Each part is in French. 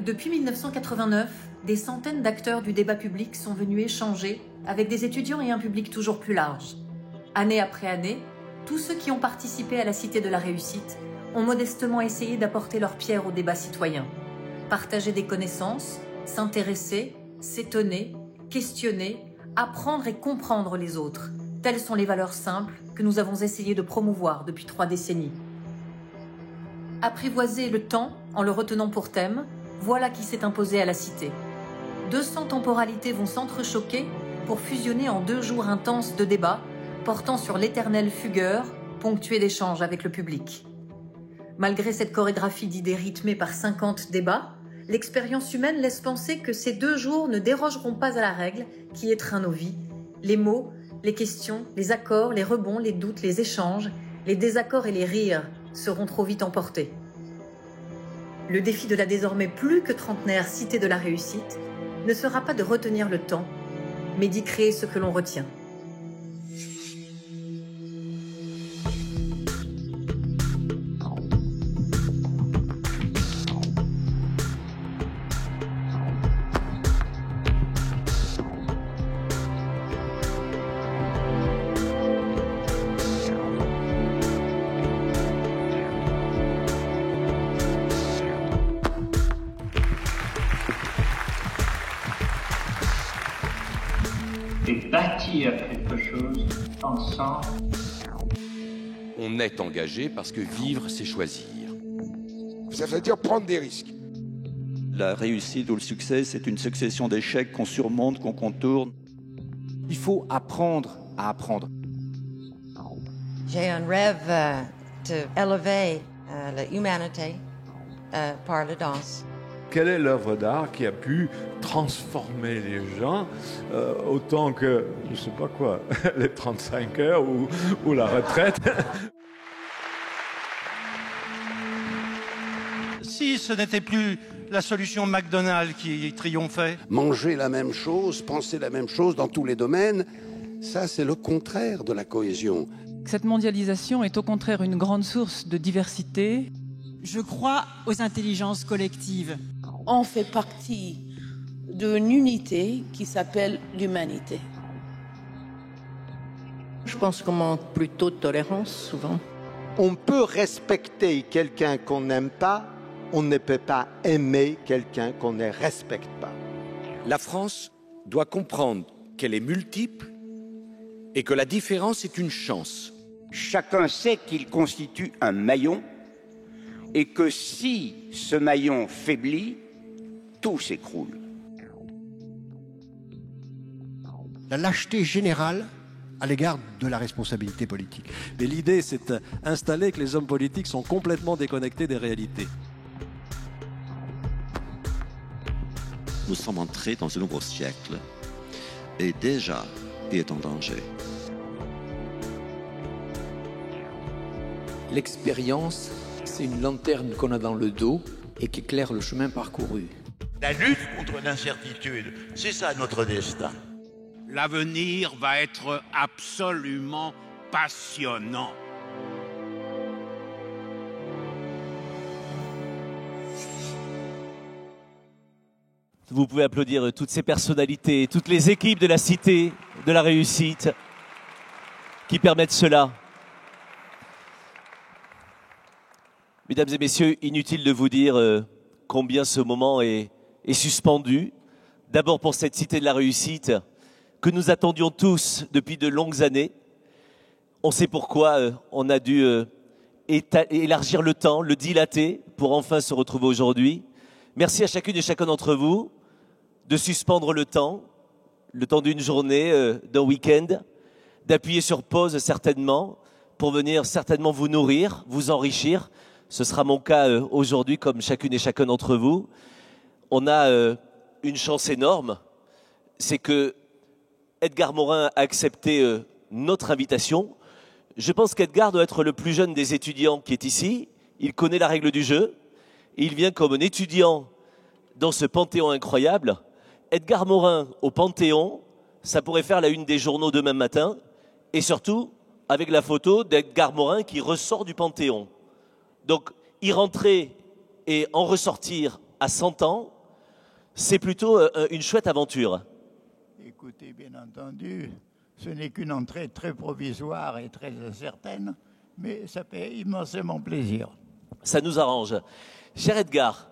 Depuis 1989, des centaines d'acteurs du débat public sont venus échanger avec des étudiants et un public toujours plus large. Année après année, tous ceux qui ont participé à la Cité de la Réussite ont modestement essayé d'apporter leur pierre au débat citoyen. Partager des connaissances, s'intéresser, s'étonner, questionner, apprendre et comprendre les autres. Telles sont les valeurs simples que nous avons essayé de promouvoir depuis 3 décennies. Apprivoiser le temps en le retenant pour thème, voilà qui s'est imposé à la Cité. 200 temporalités vont s'entrechoquer pour fusionner en 2 jours intenses de débats portant sur l'éternel fugueur, ponctué d'échanges avec le public. Malgré cette chorégraphie d'idées rythmée par 50 débats, l'expérience humaine laisse penser que ces 2 jours ne dérogeront pas à la règle qui étreint nos vies. Les mots, les questions, les accords, les rebonds, les doutes, les échanges, les désaccords et les rires seront trop vite emportés. Le défi de la désormais plus que trentenaire Cité de la Réussite ne sera pas de retenir le temps, mais d'y créer ce que l'on retient. Et bâtir quelque chose ensemble. On est engagé parce que vivre, c'est choisir. Ça veut dire prendre des risques. La réussite ou le succès, c'est une succession d'échecs qu'on surmonte, qu'on contourne. Il faut apprendre à apprendre. J'ai un rêve d'élever l'humanité par la danse. Quelle est l'œuvre d'art qui a pu transformer les gens autant que, je ne sais pas quoi, les 35 heures ou la retraite? Si ce n'était plus la solution McDonald's qui triomphait. Manger la même chose, penser la même chose dans tous les domaines, ça c'est le contraire de la cohésion. Cette mondialisation est au contraire une grande source de diversité. Je crois aux intelligences collectives. On fait partie d'une unité qui s'appelle l'humanité. Je pense qu'on manque plutôt de tolérance, souvent. On peut respecter quelqu'un qu'on n'aime pas, on ne peut pas aimer quelqu'un qu'on ne respecte pas. La France doit comprendre qu'elle est multiple et que la différence est une chance. Chacun sait qu'il constitue un maillon et que si ce maillon faiblit, tout s'écroule. La lâcheté générale à l'égard de la responsabilité politique. Mais l'idée, c'est d'installer que les hommes politiques sont complètement déconnectés des réalités. Nous sommes entrés dans un nouveau siècle et déjà, il est en danger. L'expérience, c'est une lanterne qu'on a dans le dos et qui éclaire le chemin parcouru. La lutte contre l'incertitude, c'est ça notre destin. L'avenir va être absolument passionnant. Vous pouvez applaudir toutes ces personnalités, toutes les équipes de la Cité de la Réussite qui permettent cela. Mesdames et messieurs, inutile de vous dire combien ce moment est suspendu. D'abord pour cette Cité de la Réussite que nous attendions tous depuis de longues années. On sait pourquoi on a dû élargir le temps, le dilater pour enfin se retrouver aujourd'hui. Merci à chacune et chacun d'entre vous de suspendre le temps d'une journée, d'un week-end, d'appuyer sur pause certainement pour venir certainement vous nourrir, vous enrichir. Ce sera mon cas aujourd'hui comme chacune et chacun d'entre vous. On a une chance énorme, c'est que Edgar Morin a accepté notre invitation. Je pense qu'Edgar doit être le plus jeune des étudiants qui est ici. Il connaît la règle du jeu. Et il vient comme un étudiant dans ce panthéon incroyable. Edgar Morin au Panthéon, ça pourrait faire la une des journaux demain matin. Et surtout, avec la photo d'Edgar Morin qui ressort du Panthéon. Donc, y rentrer et en ressortir à 100 ans, c'est plutôt une chouette aventure. Écoutez, bien entendu, ce n'est qu'une entrée très provisoire et très incertaine, mais ça fait immensément plaisir. Ça nous arrange. Cher Edgar,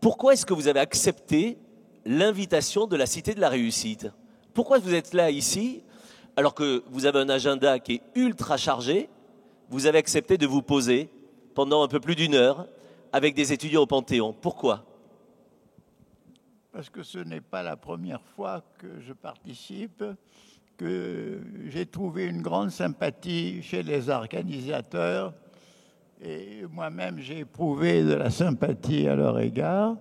pourquoi est-ce que vous avez accepté l'invitation de la Cité de la Réussite? Pourquoi vous êtes là ici, alors que vous avez un agenda qui est ultra chargé? Vous avez accepté de vous poser pendant un peu plus d'1 heure avec des étudiants au Panthéon. Pourquoi? Parce que ce n'est pas la première fois que je participe, que j'ai trouvé une grande sympathie chez les organisateurs et moi-même j'ai éprouvé de la sympathie à leur égard.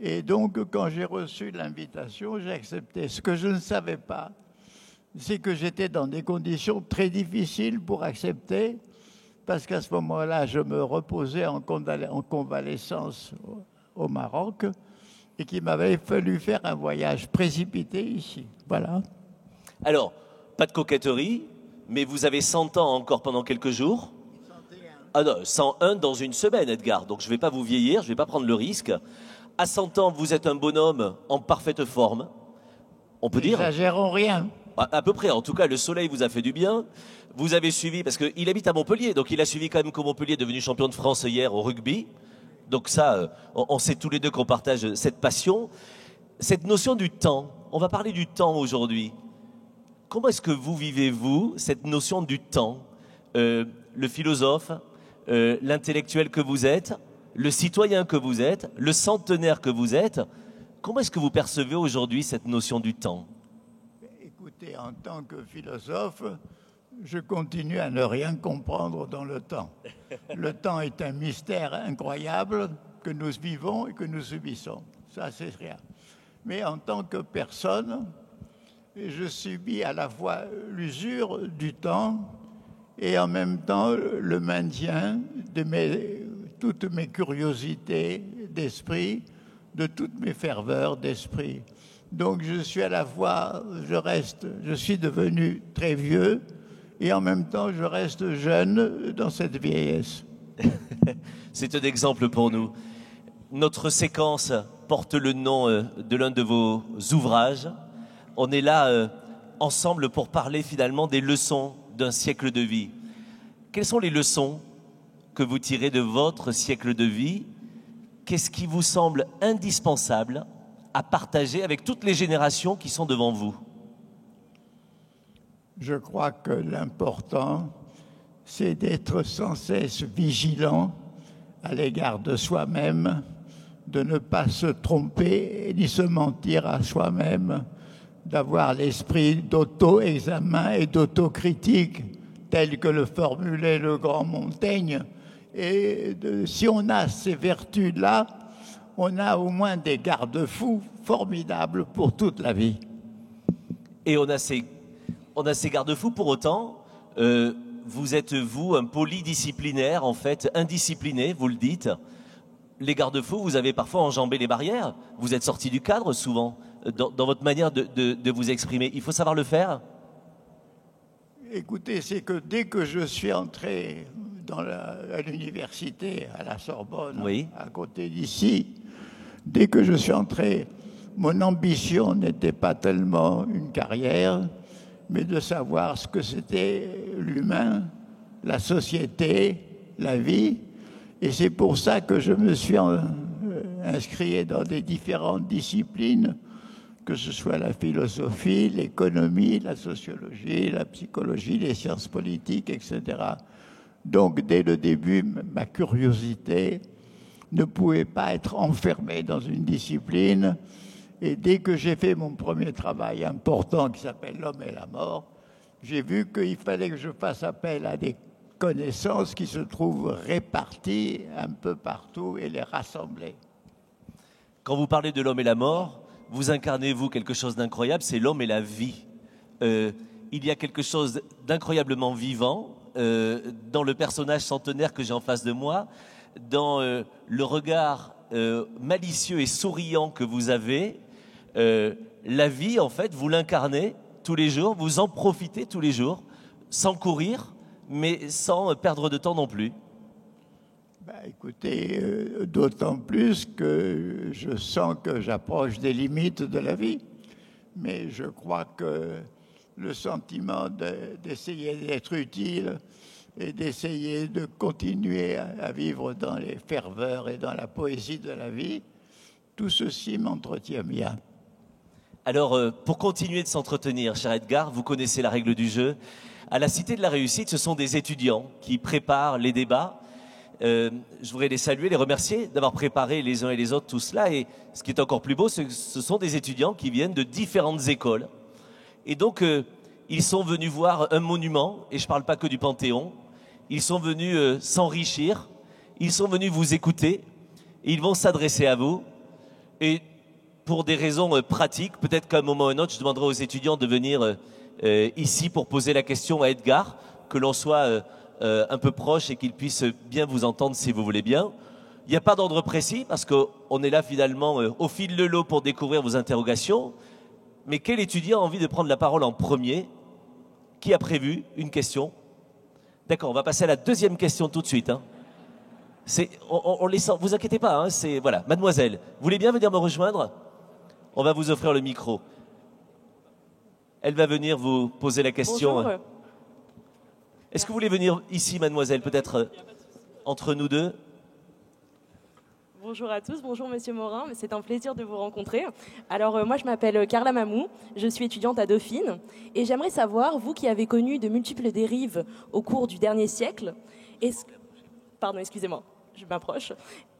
Et donc quand j'ai reçu l'invitation, j'ai accepté. Ce que je ne savais pas, c'est que j'étais dans des conditions très difficiles pour accepter, parce qu'à ce moment-là, je me reposais en convalescence au Maroc et qu'il m'avait fallu faire un voyage précipité ici. Voilà. Alors, pas de coquetterie, mais vous avez 100 ans encore pendant quelques jours. 101. Ah non, 101 dans une semaine, Edgar. Donc je ne vais pas vous vieillir, je ne vais pas prendre le risque. À 100 ans, vous êtes un bonhomme en parfaite forme. On peut dire. N'exagérons rien. À peu près. En tout cas, le soleil vous a fait du bien. Vous avez suivi, parce qu'il habite à Montpellier, donc il a suivi quand même que Montpellier est devenu champion de France hier au rugby. Donc ça, on sait tous les deux qu'on partage cette passion. Cette notion du temps, on va parler du temps aujourd'hui. Comment est-ce que vous vivez-vous cette notion du temps? Le philosophe, l'intellectuel que vous êtes, le citoyen que vous êtes, le centenaire que vous êtes, comment est-ce que vous percevez aujourd'hui cette notion du temps? Écoutez, en tant que philosophe, je continue à ne rien comprendre dans le temps. Le temps est un mystère incroyable que nous vivons et que nous subissons. Ça, c'est rien. Mais en tant que personne, je subis à la fois l'usure du temps et en même temps le maintien de toutes mes curiosités d'esprit, de toutes mes ferveurs d'esprit. Donc je suis à la fois, je suis devenu très vieux et en même temps je reste jeune dans cette vieillesse. C'est un exemple pour nous. Notre séquence porte le nom de l'un de vos ouvrages. On est là ensemble pour parler finalement des leçons d'un siècle de vie. Quelles sont les leçons que vous tirez de votre siècle de vie? Qu'est-ce qui vous semble indispensable à partager avec toutes les générations qui sont devant vous? Je crois que l'important, c'est d'être sans cesse vigilant à l'égard de soi-même, de ne pas se tromper ni se mentir à soi-même, d'avoir l'esprit d'auto-examen et d'autocritique tel que le formulait le grand Montaigne. Et si on a ces vertus-là, on a au moins des garde-fous formidables pour toute la vie. Et on a ces garde-fous pour autant. Vous êtes, vous, un polydisciplinaire, en fait, indiscipliné, vous le dites. Les garde-fous, vous avez parfois enjambé les barrières. Vous êtes sorti du cadre, souvent, dans votre manière de vous exprimer. Il faut savoir le faire. Écoutez, c'est que dès que je suis entré à l'université, à la Sorbonne, oui, à côté d'ici, dès que je suis entré, mon ambition n'était pas tellement une carrière, mais de savoir ce que c'était l'humain, la société, la vie. Et c'est pour ça que je me suis inscrit dans des différentes disciplines, que ce soit la philosophie, l'économie, la sociologie, la psychologie, les sciences politiques, etc. Donc, dès le début, ma curiosité ne pouvait pas être enfermée dans une discipline. Et dès que j'ai fait mon premier travail important qui s'appelle L'homme et la mort, j'ai vu qu'il fallait que je fasse appel à des connaissances qui se trouvent réparties un peu partout et les rassembler. Quand vous parlez de l'homme et la mort, vous incarnez, vous, quelque chose d'incroyable, c'est l'homme et la vie. Il y a quelque chose d'incroyablement vivant dans le personnage centenaire que j'ai en face de moi, dans le regard malicieux et souriant que vous avez. La vie, en fait, vous l'incarnez tous les jours, vous en profitez tous les jours, sans courir, mais sans perdre de temps non plus. Écoutez, d'autant plus que je sens que j'approche des limites de la vie. Mais je crois que le sentiment d'essayer d'être utile et d'essayer de continuer à vivre dans les ferveurs et dans la poésie de la vie, tout ceci m'entretient bien. Alors, pour continuer de s'entretenir, cher Edgar, vous connaissez la règle du jeu. À la Cité de la Réussite, ce sont des étudiants qui préparent les débats. Je voudrais les saluer, les remercier d'avoir préparé les uns et les autres tout cela. Et ce qui est encore plus beau, ce sont des étudiants qui viennent de différentes écoles. Et donc, ils sont venus voir un monument, et je ne parle pas que du Panthéon. Ils sont venus s'enrichir, ils sont venus vous écouter, et ils vont s'adresser à vous. Et pour des raisons pratiques, peut-être qu'à un moment ou à un autre, je demanderai aux étudiants de venir ici pour poser la question à Edgar, que l'on soit un peu proche et qu'il puisse bien vous entendre si vous voulez bien. Il n'y a pas d'ordre précis, parce qu'on est là finalement au fil de l'eau pour découvrir vos interrogations. Mais quel étudiant a envie de prendre la parole en premier? Qui a prévu une question? D'accord, on va passer à la deuxième question tout de suite. Hein. On les sent, vous inquiétez pas, hein, c'est voilà, mademoiselle, vous voulez bien venir me rejoindre? On va vous offrir le micro. Elle va venir vous poser la question. Bonjour. Est-ce que vous voulez venir ici, mademoiselle, peut-être entre nous deux? Bonjour à tous, bonjour Monsieur Morin, c'est un plaisir de vous rencontrer. Alors moi je m'appelle Carla Mamou, je suis étudiante à Dauphine et j'aimerais savoir, vous qui avez connu de multiples dérives au cours du dernier siècle, pardon, excusez-moi, je m'approche.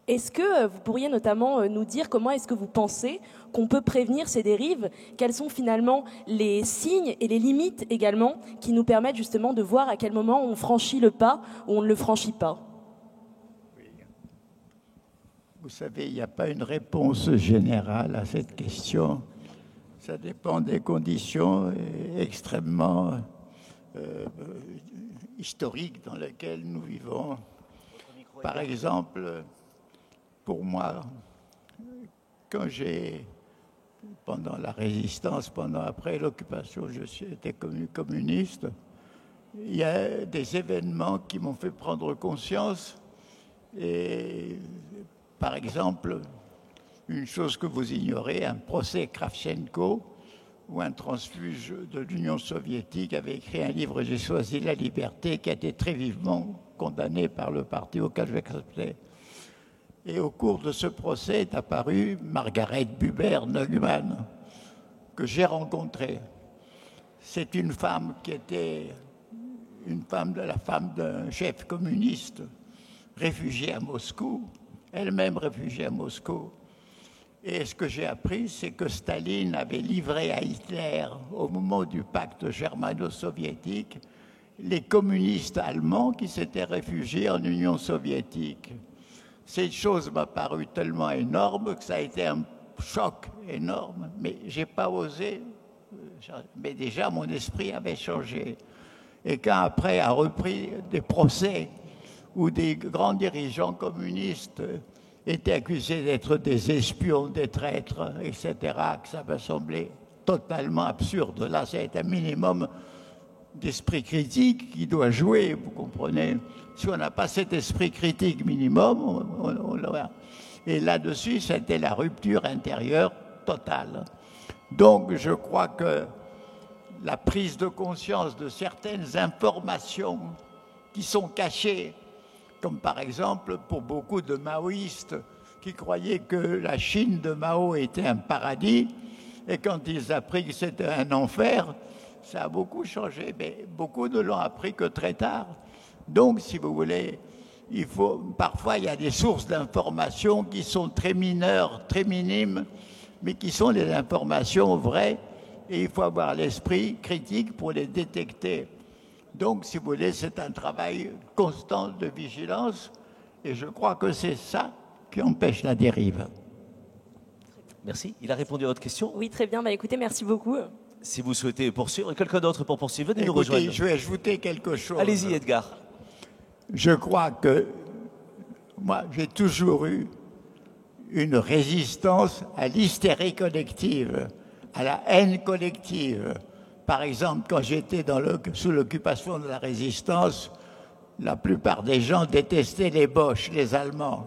Est-ce que vous pourriez notamment nous dire comment est-ce que vous pensez qu'on peut prévenir ces dérives? Quels sont finalement les signes et les limites également qui nous permettent justement de voir à quel moment on franchit le pas ou on ne le franchit pas? Vous savez, il n'y a pas une réponse générale à cette question. Ça dépend des conditions extrêmement historiques dans lesquelles nous vivons. Par exemple, pour moi, quand pendant la résistance, après l'occupation, j'étais communiste, il y a des événements qui m'ont fait prendre conscience. Et par exemple, une chose que vous ignorez, un procès Kravchenko, où un transfuge de l'Union soviétique avait écrit un livre « J'ai choisi la liberté » qui a été très vivement condamné par le parti auquel j'acceptais. Et au cours de ce procès est apparue Margaret Buber-Neumann, que j'ai rencontrée. C'est une femme qui était la femme d'un chef communiste réfugié à Moscou, elle-même réfugiée à Moscou. Et ce que j'ai appris, c'est que Staline avait livré à Hitler, au moment du pacte germano-soviétique, les communistes allemands qui s'étaient réfugiés en Union soviétique. Cette chose m'a paru tellement énorme que ça a été un choc énorme, mais je n'ai pas osé. Mais déjà, mon esprit avait changé. Et quand après a repris des procès où des grands dirigeants communistes étaient accusés d'être des espions, des traîtres, etc., que ça m'a semblé totalement absurde. Là, c'est un minimum d'esprit critique qui doit jouer, vous comprenez. Si on n'a pas cet esprit critique minimum, on l'aura. Et là-dessus, c'était la rupture intérieure totale. Donc, je crois que la prise de conscience de certaines informations qui sont cachées, comme par exemple pour beaucoup de maoïstes qui croyaient que la Chine de Mao était un paradis, et quand ils ont appris que c'était un enfer, ça a beaucoup changé, mais beaucoup ne l'ont appris que très tard. Donc, si vous voulez, parfois il y a des sources d'informations qui sont très mineures, très minimes, mais qui sont des informations vraies, et il faut avoir l'esprit critique pour les détecter. Donc, si vous voulez, c'est un travail constant de vigilance, et je crois que c'est ça qui empêche la dérive. Merci. Il a répondu à votre question? Oui, très bien. Écoutez, merci beaucoup. Si vous souhaitez poursuivre, quelqu'un d'autre pour poursuivre, venez nous rejoindre. Je vais ajouter quelque chose. Allez-y, Edgar. Je crois que moi, j'ai toujours eu une résistance à l'hystérie collective, à la haine collective. Par exemple, quand j'étais sous l'occupation de la résistance, la plupart des gens détestaient les Boches, les Allemands.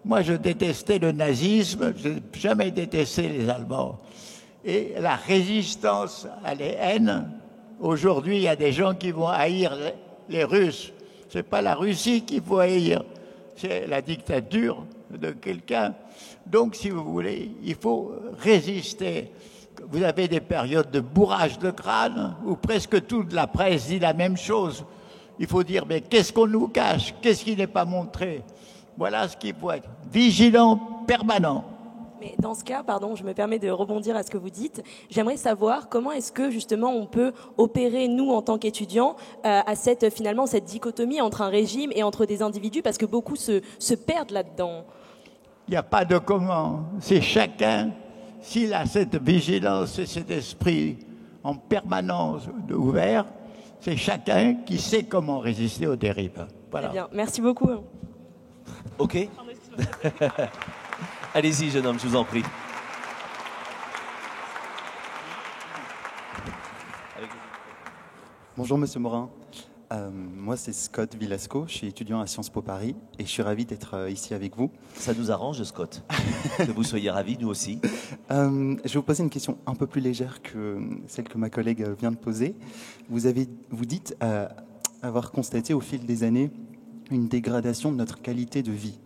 Moi, je détestais le nazisme, je n'ai jamais détesté les Allemands. Et la résistance à la haine, aujourd'hui, il y a des gens qui vont haïr les Russes. Ce n'est pas la Russie qu'il faut haïr, c'est la dictature de quelqu'un. Donc, si vous voulez, il faut résister. Vous avez des périodes de bourrage de crâne où presque toute la presse dit la même chose. Il faut dire, mais qu'est-ce qu'on nous cache? Qu'est-ce qui n'est pas montré? Voilà ce qu'il faut être. Vigilant, permanent. Mais dans ce cas, pardon, je me permets de rebondir à ce que vous dites. J'aimerais savoir comment est-ce que justement on peut opérer, nous en tant qu'étudiants, à finalement cette dichotomie entre un régime et entre des individus, parce que beaucoup se perdent là-dedans. Il n'y a pas de comment. C'est chacun, s'il a cette vigilance et cet esprit en permanence ouvert, c'est chacun qui sait comment résister aux dérives. Voilà. Très bien, merci beaucoup. Ok. Allez-y, jeune homme, je vous en prie. Bonjour, Monsieur Morin. Moi, c'est Scott Villasco. Je suis étudiant à Sciences Po Paris et je suis ravi d'être ici avec vous. Ça nous arrange, Scott, que vous soyez ravi, nous aussi. Je vais vous poser une question un peu plus légère que celle que ma collègue vient de poser. Vous dites avoir constaté au fil des années une dégradation de notre qualité de vie.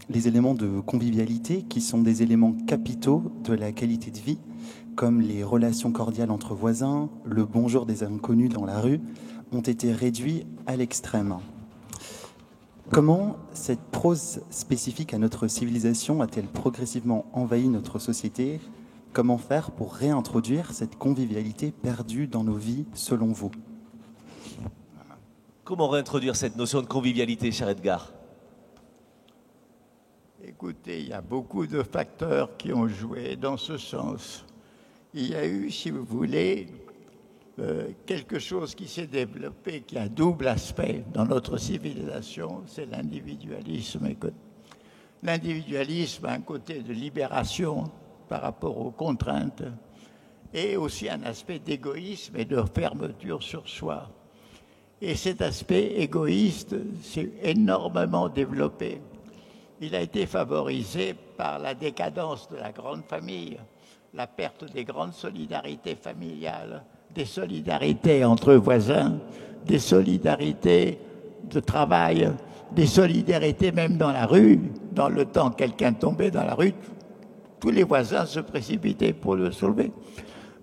Les éléments de convivialité, qui sont des éléments capitaux de la qualité de vie, comme les relations cordiales entre voisins, le bonjour des inconnus dans la rue, ont été réduits à l'extrême. Comment cette prose spécifique à notre civilisation a-t-elle progressivement envahi notre société? Comment faire pour réintroduire cette convivialité perdue dans nos vies, selon vous? Comment réintroduire cette notion de convivialité, cher Edgar? Écoutez, il y a beaucoup de facteurs qui ont joué dans ce sens. Il y a eu, si vous voulez, quelque chose qui s'est développé, qui a un double aspect dans notre civilisation, c'est l'individualisme. L'individualisme a un côté de libération par rapport aux contraintes et aussi un aspect d'égoïsme et de fermeture sur soi. Et cet aspect égoïste s'est énormément développé. Il a été favorisé par la décadence de la grande famille, la perte des grandes solidarités familiales, des solidarités entre voisins, des solidarités de travail, des solidarités même dans la rue. Dans le temps, quelqu'un tombait dans la rue, tous les voisins se précipitaient pour le soulever.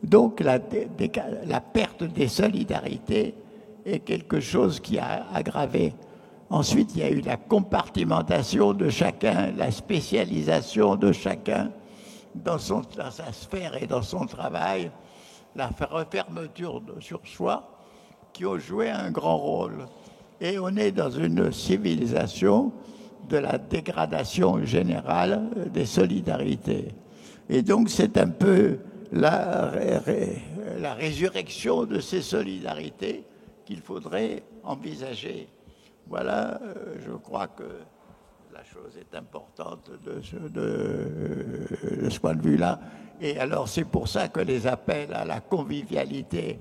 Donc la perte des solidarités est quelque chose qui a aggravé. Ensuite, il y a eu la compartimentation de chacun, la spécialisation de chacun dans sa sphère et dans son travail, la refermeture sur soi, qui ont joué un grand rôle. Et on est dans une civilisation de la dégradation générale des solidarités. Et donc, c'est un peu la résurrection de ces solidarités qu'il faudrait envisager. Voilà, je crois que la chose est importante de ce point de vue-là. Et alors, c'est pour ça que les appels à la convivialité,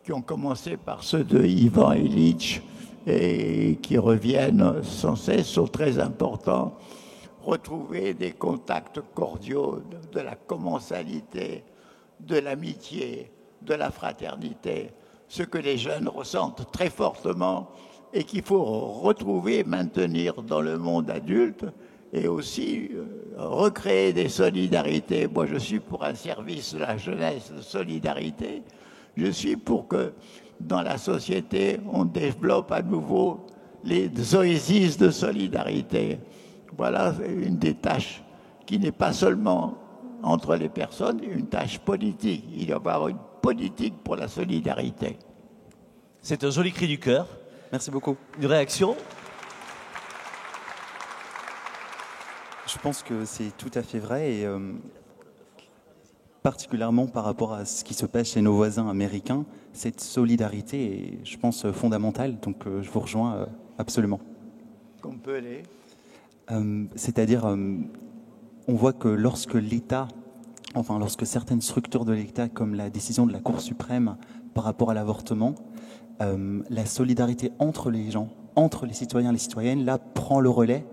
qui ont commencé par ceux de Ivan Illich et qui reviennent sans cesse, sont très importants. Retrouver des contacts cordiaux, de la commensalité, de l'amitié, de la fraternité, ce que les jeunes ressentent très fortement et qu'il faut retrouver, maintenir dans le monde adulte et aussi recréer des solidarités. Moi, je suis pour un service de la jeunesse de solidarité. Je suis pour que dans la société, on développe à nouveau les oasis de solidarité. Voilà une des tâches qui n'est pas seulement entre les personnes, une tâche politique. Il doit y avoir une politique pour la solidarité. C'est un joli cri du cœur. Merci beaucoup. Une réaction? Je pense que c'est tout à fait vrai et particulièrement par rapport à ce qui se passe chez nos voisins américains, cette solidarité est, je pense, fondamentale. Donc je vous rejoins absolument. Qu'on peut aller. C'est-à-dire, on voit que lorsque l'État, lorsque certaines structures de l'État, comme la décision de la Cour suprême par rapport à l'avortement, la solidarité entre les gens, entre les citoyens et les citoyennes, là, prend le relais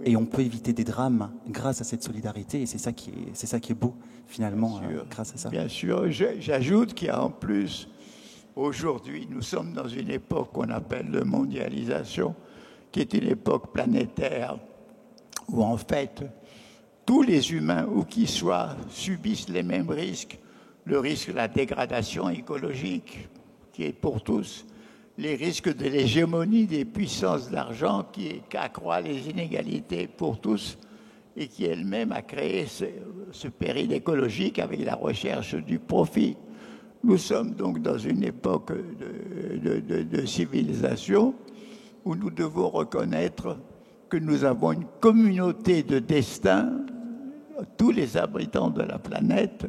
et on peut éviter des drames grâce à cette solidarité. Et c'est ça qui est beau, finalement, grâce à ça. Bien sûr, j'ajoute qu'il y a en plus, aujourd'hui, nous sommes dans une époque qu'on appelle de mondialisation, qui est une époque planétaire, où en fait, tous les humains, où qu'ils soient, subissent les mêmes risques. Le risque de la dégradation écologique, qui est pour tous, les risques de l'hégémonie des puissances d'argent qui accroît les inégalités pour tous et qui elle-même a créé ce péril écologique avec la recherche du profit. Nous sommes donc dans une époque de civilisation où nous devons reconnaître que nous avons une communauté de destin, tous les habitants de la planète,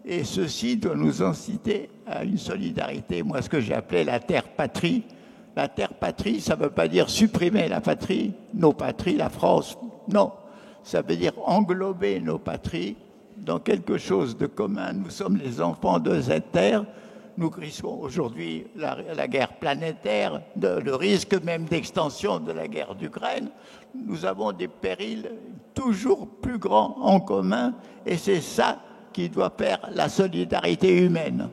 et ceci doit nous inciter à une solidarité. Moi, ce que j'ai appelé la terre-patrie. La terre-patrie, ça ne veut pas dire supprimer la patrie, nos patries, la France. Non, ça veut dire englober nos patries dans quelque chose de commun. Nous sommes les enfants de cette terre. Nous risquons aujourd'hui la guerre planétaire, le risque même d'extension de la guerre d'Ukraine. Nous avons des périls toujours plus grands en commun, et c'est ça qui doit faire la solidarité humaine.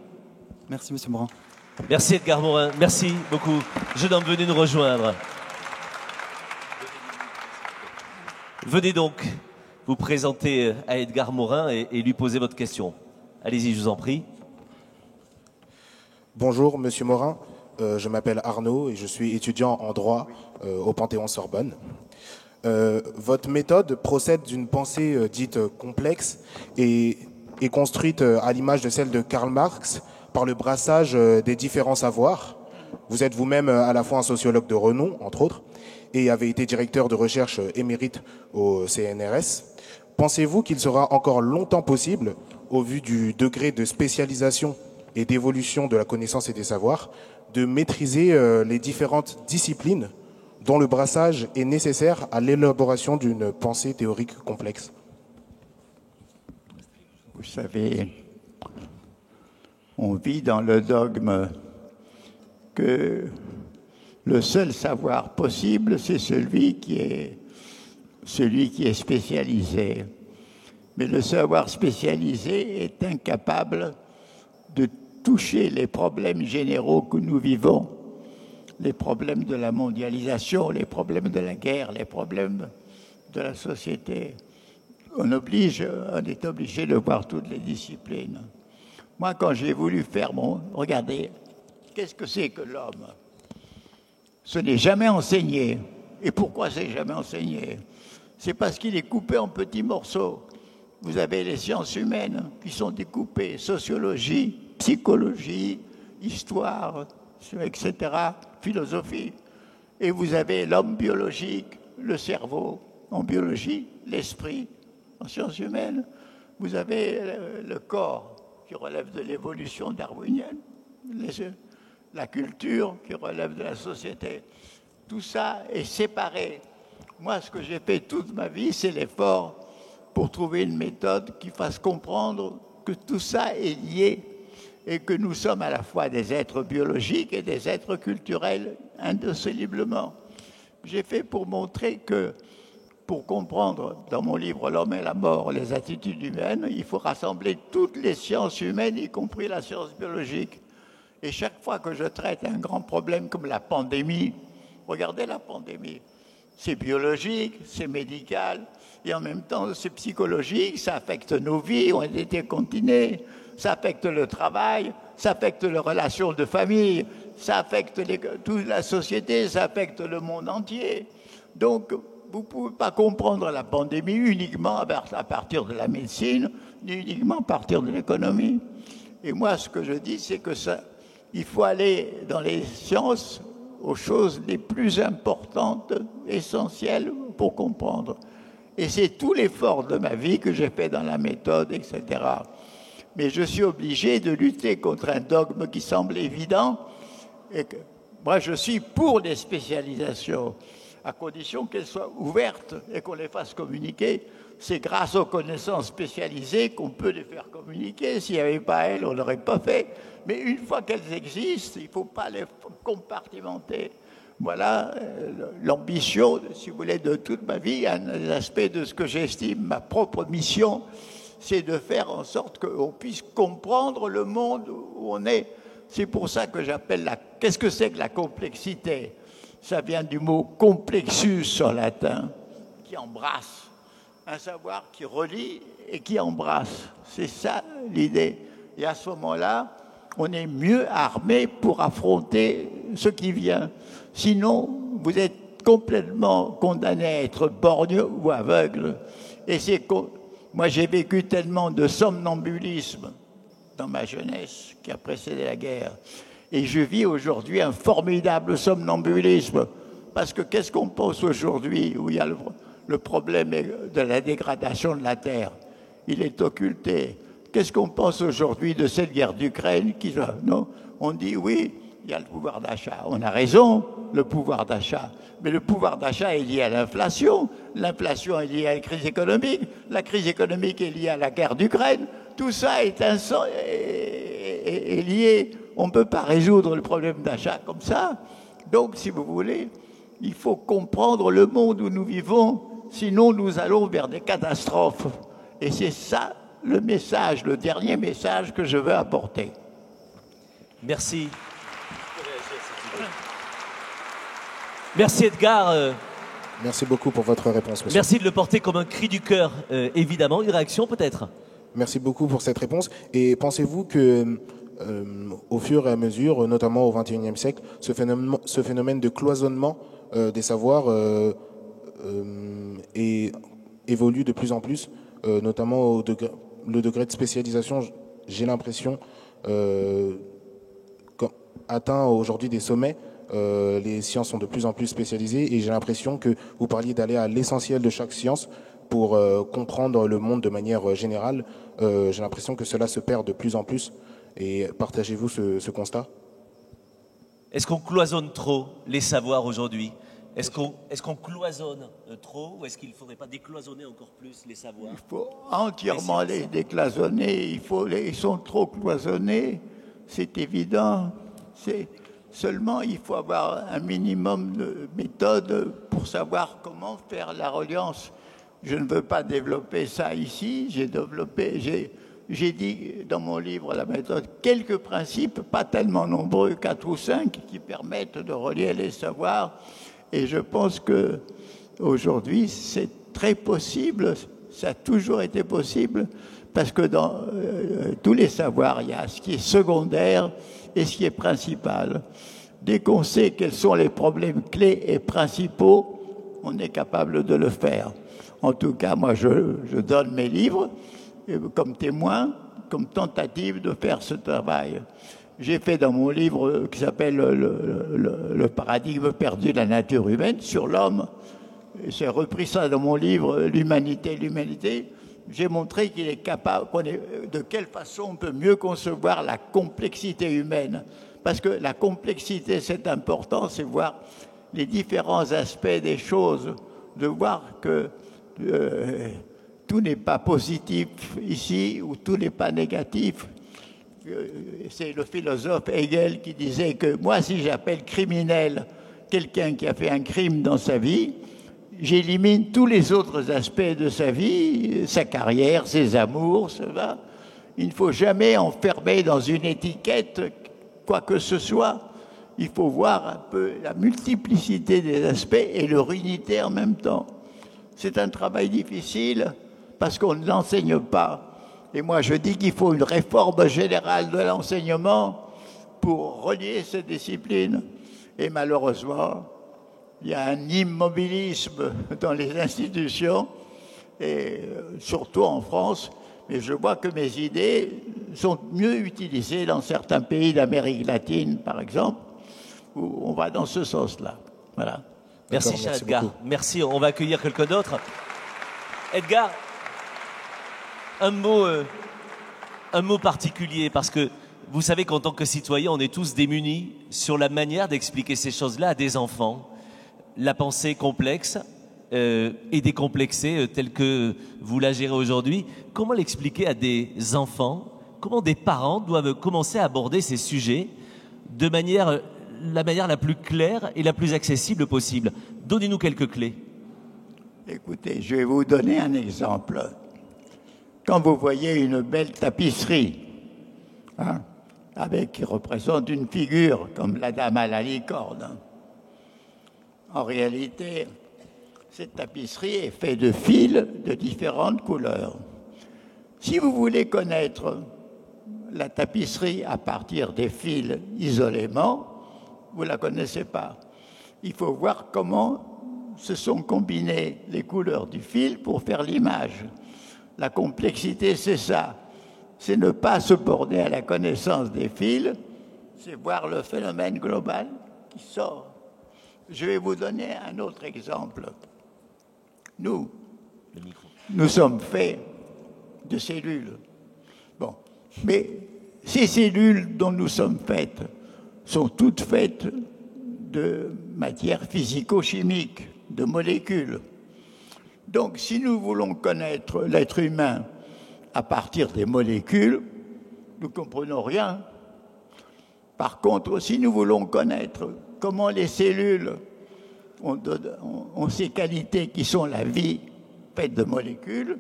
Merci, M. Morin. Merci, Edgar Morin. Merci beaucoup. Jeune homme, venez nous rejoindre. Venez donc vous présenter à Edgar Morin et lui poser votre question. Allez-y, je vous en prie. Bonjour, Monsieur Morin. Je m'appelle Arnaud et je suis étudiant en droit au Panthéon-Sorbonne. Votre méthode procède d'une pensée dite complexe et est construite à l'image de celle de Karl Marx par le brassage des différents savoirs. Vous êtes vous-même à la fois un sociologue de renom, entre autres, et avez été directeur de recherche émérite au CNRS. Pensez-vous qu'il sera encore longtemps possible, au vu du degré de spécialisation et d'évolution de la connaissance et des savoirs, de maîtriser les différentes disciplines dont le brassage est nécessaire à l'élaboration d'une pensée théorique complexe? Vous savez, on vit dans le dogme que le seul savoir possible, c'est celui qui est spécialisé. Mais le savoir spécialisé est incapable de toucher les problèmes généraux que nous vivons, les problèmes de la mondialisation, les problèmes de la guerre, les problèmes de la société. On est obligé de voir toutes les disciplines. Moi, quand j'ai voulu faire regardez, qu'est-ce que c'est que l'homme? Ce n'est jamais enseigné. Et pourquoi c'est jamais enseigné? C'est parce qu'il est coupé en petits morceaux. Vous avez les sciences humaines qui sont découpées, sociologie, psychologie, histoire, etc., philosophie. Et vous avez l'homme biologique, le cerveau en biologie, l'esprit en sciences humaines. Vous avez le corps qui relève de l'évolution darwinienne, la culture qui relève de la société. Tout ça est séparé. Moi, ce que j'ai fait toute ma vie, c'est l'effort pour trouver une méthode qui fasse comprendre que tout ça est lié et que nous sommes à la fois des êtres biologiques et des êtres culturels indissolublement. J'ai fait pour montrer que, pour comprendre dans mon livre « L'homme et la mort, les attitudes humaines », il faut rassembler toutes les sciences humaines, y compris la science biologique. Et chaque fois que je traite un grand problème comme la pandémie, regardez la pandémie, c'est biologique, c'est médical, et en même temps c'est psychologique, ça affecte nos vies, on a été confinés, ça affecte le travail, ça affecte les relations de famille, ça affecte toute la société, ça affecte le monde entier. Donc, vous ne pouvez pas comprendre la pandémie uniquement à partir de la médecine, ni uniquement à partir de l'économie. Et moi, ce que je dis, c'est que il faut aller dans les sciences aux choses les plus importantes, essentielles pour comprendre. Et c'est tout l'effort de ma vie que j'ai fait dans la méthode, etc. Mais je suis obligé de lutter contre un dogme qui semble évident. Et que, moi, je suis pour les spécialisations. à condition qu'elles soient ouvertes et qu'on les fasse communiquer. C'est grâce aux connaissances spécialisées qu'on peut les faire communiquer. S'il n'y avait pas elles, on ne l'aurait pas fait. Mais une fois qu'elles existent, il ne faut pas les compartimenter. Voilà l'ambition, si vous voulez, de toute ma vie. Un des aspects de ce que j'estime ma propre mission, c'est de faire en sorte qu'on puisse comprendre le monde où on est. C'est pour ça que j'appelle Qu'est-ce que c'est que la complexité? Ça vient du mot complexus en latin, qui embrasse. Un savoir qui relie et qui embrasse. C'est ça l'idée. Et à ce moment-là, on est mieux armé pour affronter ce qui vient. Sinon, vous êtes complètement condamné à être borgne ou aveugle. Et moi, j'ai vécu tellement de somnambulisme dans ma jeunesse qui a précédé la guerre. Et je vis aujourd'hui un formidable somnambulisme. Parce que qu'est-ce qu'on pense aujourd'hui où il y a le problème de la dégradation de la terre? Il est occulté. Qu'est-ce qu'on pense aujourd'hui de cette guerre d'Ukraine non, on dit oui, il y a le pouvoir d'achat. On a raison, le pouvoir d'achat. Mais le pouvoir d'achat est lié à l'inflation. L'inflation est liée à la crise économique. La crise économique est liée à la guerre d'Ukraine. Tout ça est lié. On ne peut pas résoudre le problème d'achat comme ça. Donc, si vous voulez, il faut comprendre le monde où nous vivons. Sinon, nous allons vers des catastrophes. Et c'est ça le message, le dernier message que je veux apporter. Merci. Merci Edgar. Merci beaucoup pour votre réponse, monsieur. Merci de le porter comme un cri du cœur, évidemment. Une réaction peut-être? Merci beaucoup pour cette réponse. Et pensez-vous que, au fur et à mesure, notamment au XXIe siècle, ce phénomène de cloisonnement des savoirs évolue de plus en plus, notamment le degré de spécialisation, j'ai l'impression, atteint aujourd'hui des sommets. Les sciences sont de plus en plus spécialisées et j'ai l'impression que vous parliez d'aller à l'essentiel de chaque science pour comprendre le monde de manière générale. J'ai l'impression que cela se perd de plus en plus. Et partagez-vous ce constat? Est-ce qu'on cloisonne trop les savoirs aujourd'hui? Est-ce qu'on cloisonne trop ou est-ce qu'il ne faudrait pas décloisonner encore plus les savoirs? Il faut entièrement les décloisonner. Ils sont trop cloisonnés, c'est évident. Seulement, il faut avoir un minimum de méthode pour savoir comment faire la reliance. Je ne veux pas développer ça ici. J'ai dit dans mon livre La méthode quelques principes, pas tellement nombreux, 4 ou 5, qui permettent de relier les savoirs. Et je pense qu'aujourd'hui, c'est très possible, ça a toujours été possible, parce que dans tous les savoirs, il y a ce qui est secondaire et ce qui est principal. Dès qu'on sait quels sont les problèmes clés et principaux, on est capable de le faire. En tout cas, moi, je donne mes livres comme témoin, comme tentative de faire ce travail. J'ai fait dans mon livre qui s'appelle le paradigme perdu de la nature humaine sur l'homme. J'ai repris ça dans mon livre L'humanité. J'ai montré qu'il est capable, de quelle façon on peut mieux concevoir la complexité humaine. Parce que la complexité, c'est important, c'est voir les différents aspects des choses, de voir que tout n'est pas positif ici ou tout n'est pas négatif. C'est le philosophe Hegel qui disait que moi, si j'appelle criminel quelqu'un qui a fait un crime dans sa vie, j'élimine tous les autres aspects de sa vie, sa carrière, ses amours, cela. Il ne faut jamais enfermer dans une étiquette quoi que ce soit. Il faut voir un peu la multiplicité des aspects et leur unité en même temps. C'est un travail difficile parce qu'on ne l'enseigne pas. Et moi, je dis qu'il faut une réforme générale de l'enseignement pour relier ces disciplines. Et malheureusement, il y a un immobilisme dans les institutions, et surtout en France. Mais je vois que mes idées sont mieux utilisées dans certains pays d'Amérique latine, par exemple, où on va dans ce sens-là. Voilà. Merci, cher Edgar. Merci, on va accueillir quelqu'un d'autre. Edgar, un mot particulier, parce que vous savez qu'en tant que citoyen, on est tous démunis sur la manière d'expliquer ces choses-là à des enfants. la pensée complexe et décomplexée telle que vous la gérez aujourd'hui. Comment l'expliquer à des enfants? Comment des parents doivent commencer à aborder ces sujets de la manière la plus claire et la plus accessible possible? Donnez-nous quelques clés. Écoutez, je vais vous donner un exemple. Quand vous voyez une belle tapisserie, qui représente une figure comme la dame à la licorne, en réalité, cette tapisserie est faite de fils de différentes couleurs. Si vous voulez connaître la tapisserie à partir des fils isolément, vous ne la connaissez pas. Il faut voir comment se sont combinées les couleurs du fil pour faire l'image. La complexité, c'est ça. C'est ne pas se borner à la connaissance des fils, c'est voir le phénomène global qui sort. Je vais vous donner un autre exemple. Nous sommes faits de cellules. Bon, mais ces cellules dont nous sommes faites sont toutes faites de matière physico-chimique, de molécules. Donc, si nous voulons connaître l'être humain à partir des molécules, nous ne comprenons rien. Par contre, si nous voulons connaître comment les cellules ont ces qualités qui sont la vie faite de molécules,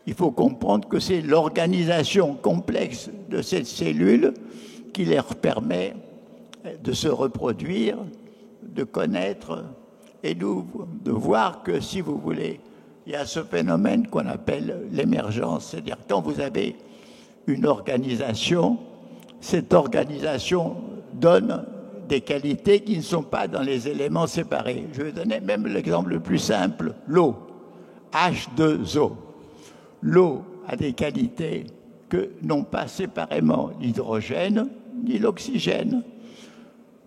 il faut comprendre que c'est l'organisation complexe de cette cellule qui leur permet de se reproduire, de connaître et de voir que, si vous voulez, il y a ce phénomène qu'on appelle l'émergence. C'est-à-dire quand vous avez une organisation, cette organisation donne des qualités qui ne sont pas dans les éléments séparés. Je vais donner même l'exemple le plus simple, l'eau, H2O. L'eau a des qualités que n'ont pas séparément l'hydrogène ni l'oxygène.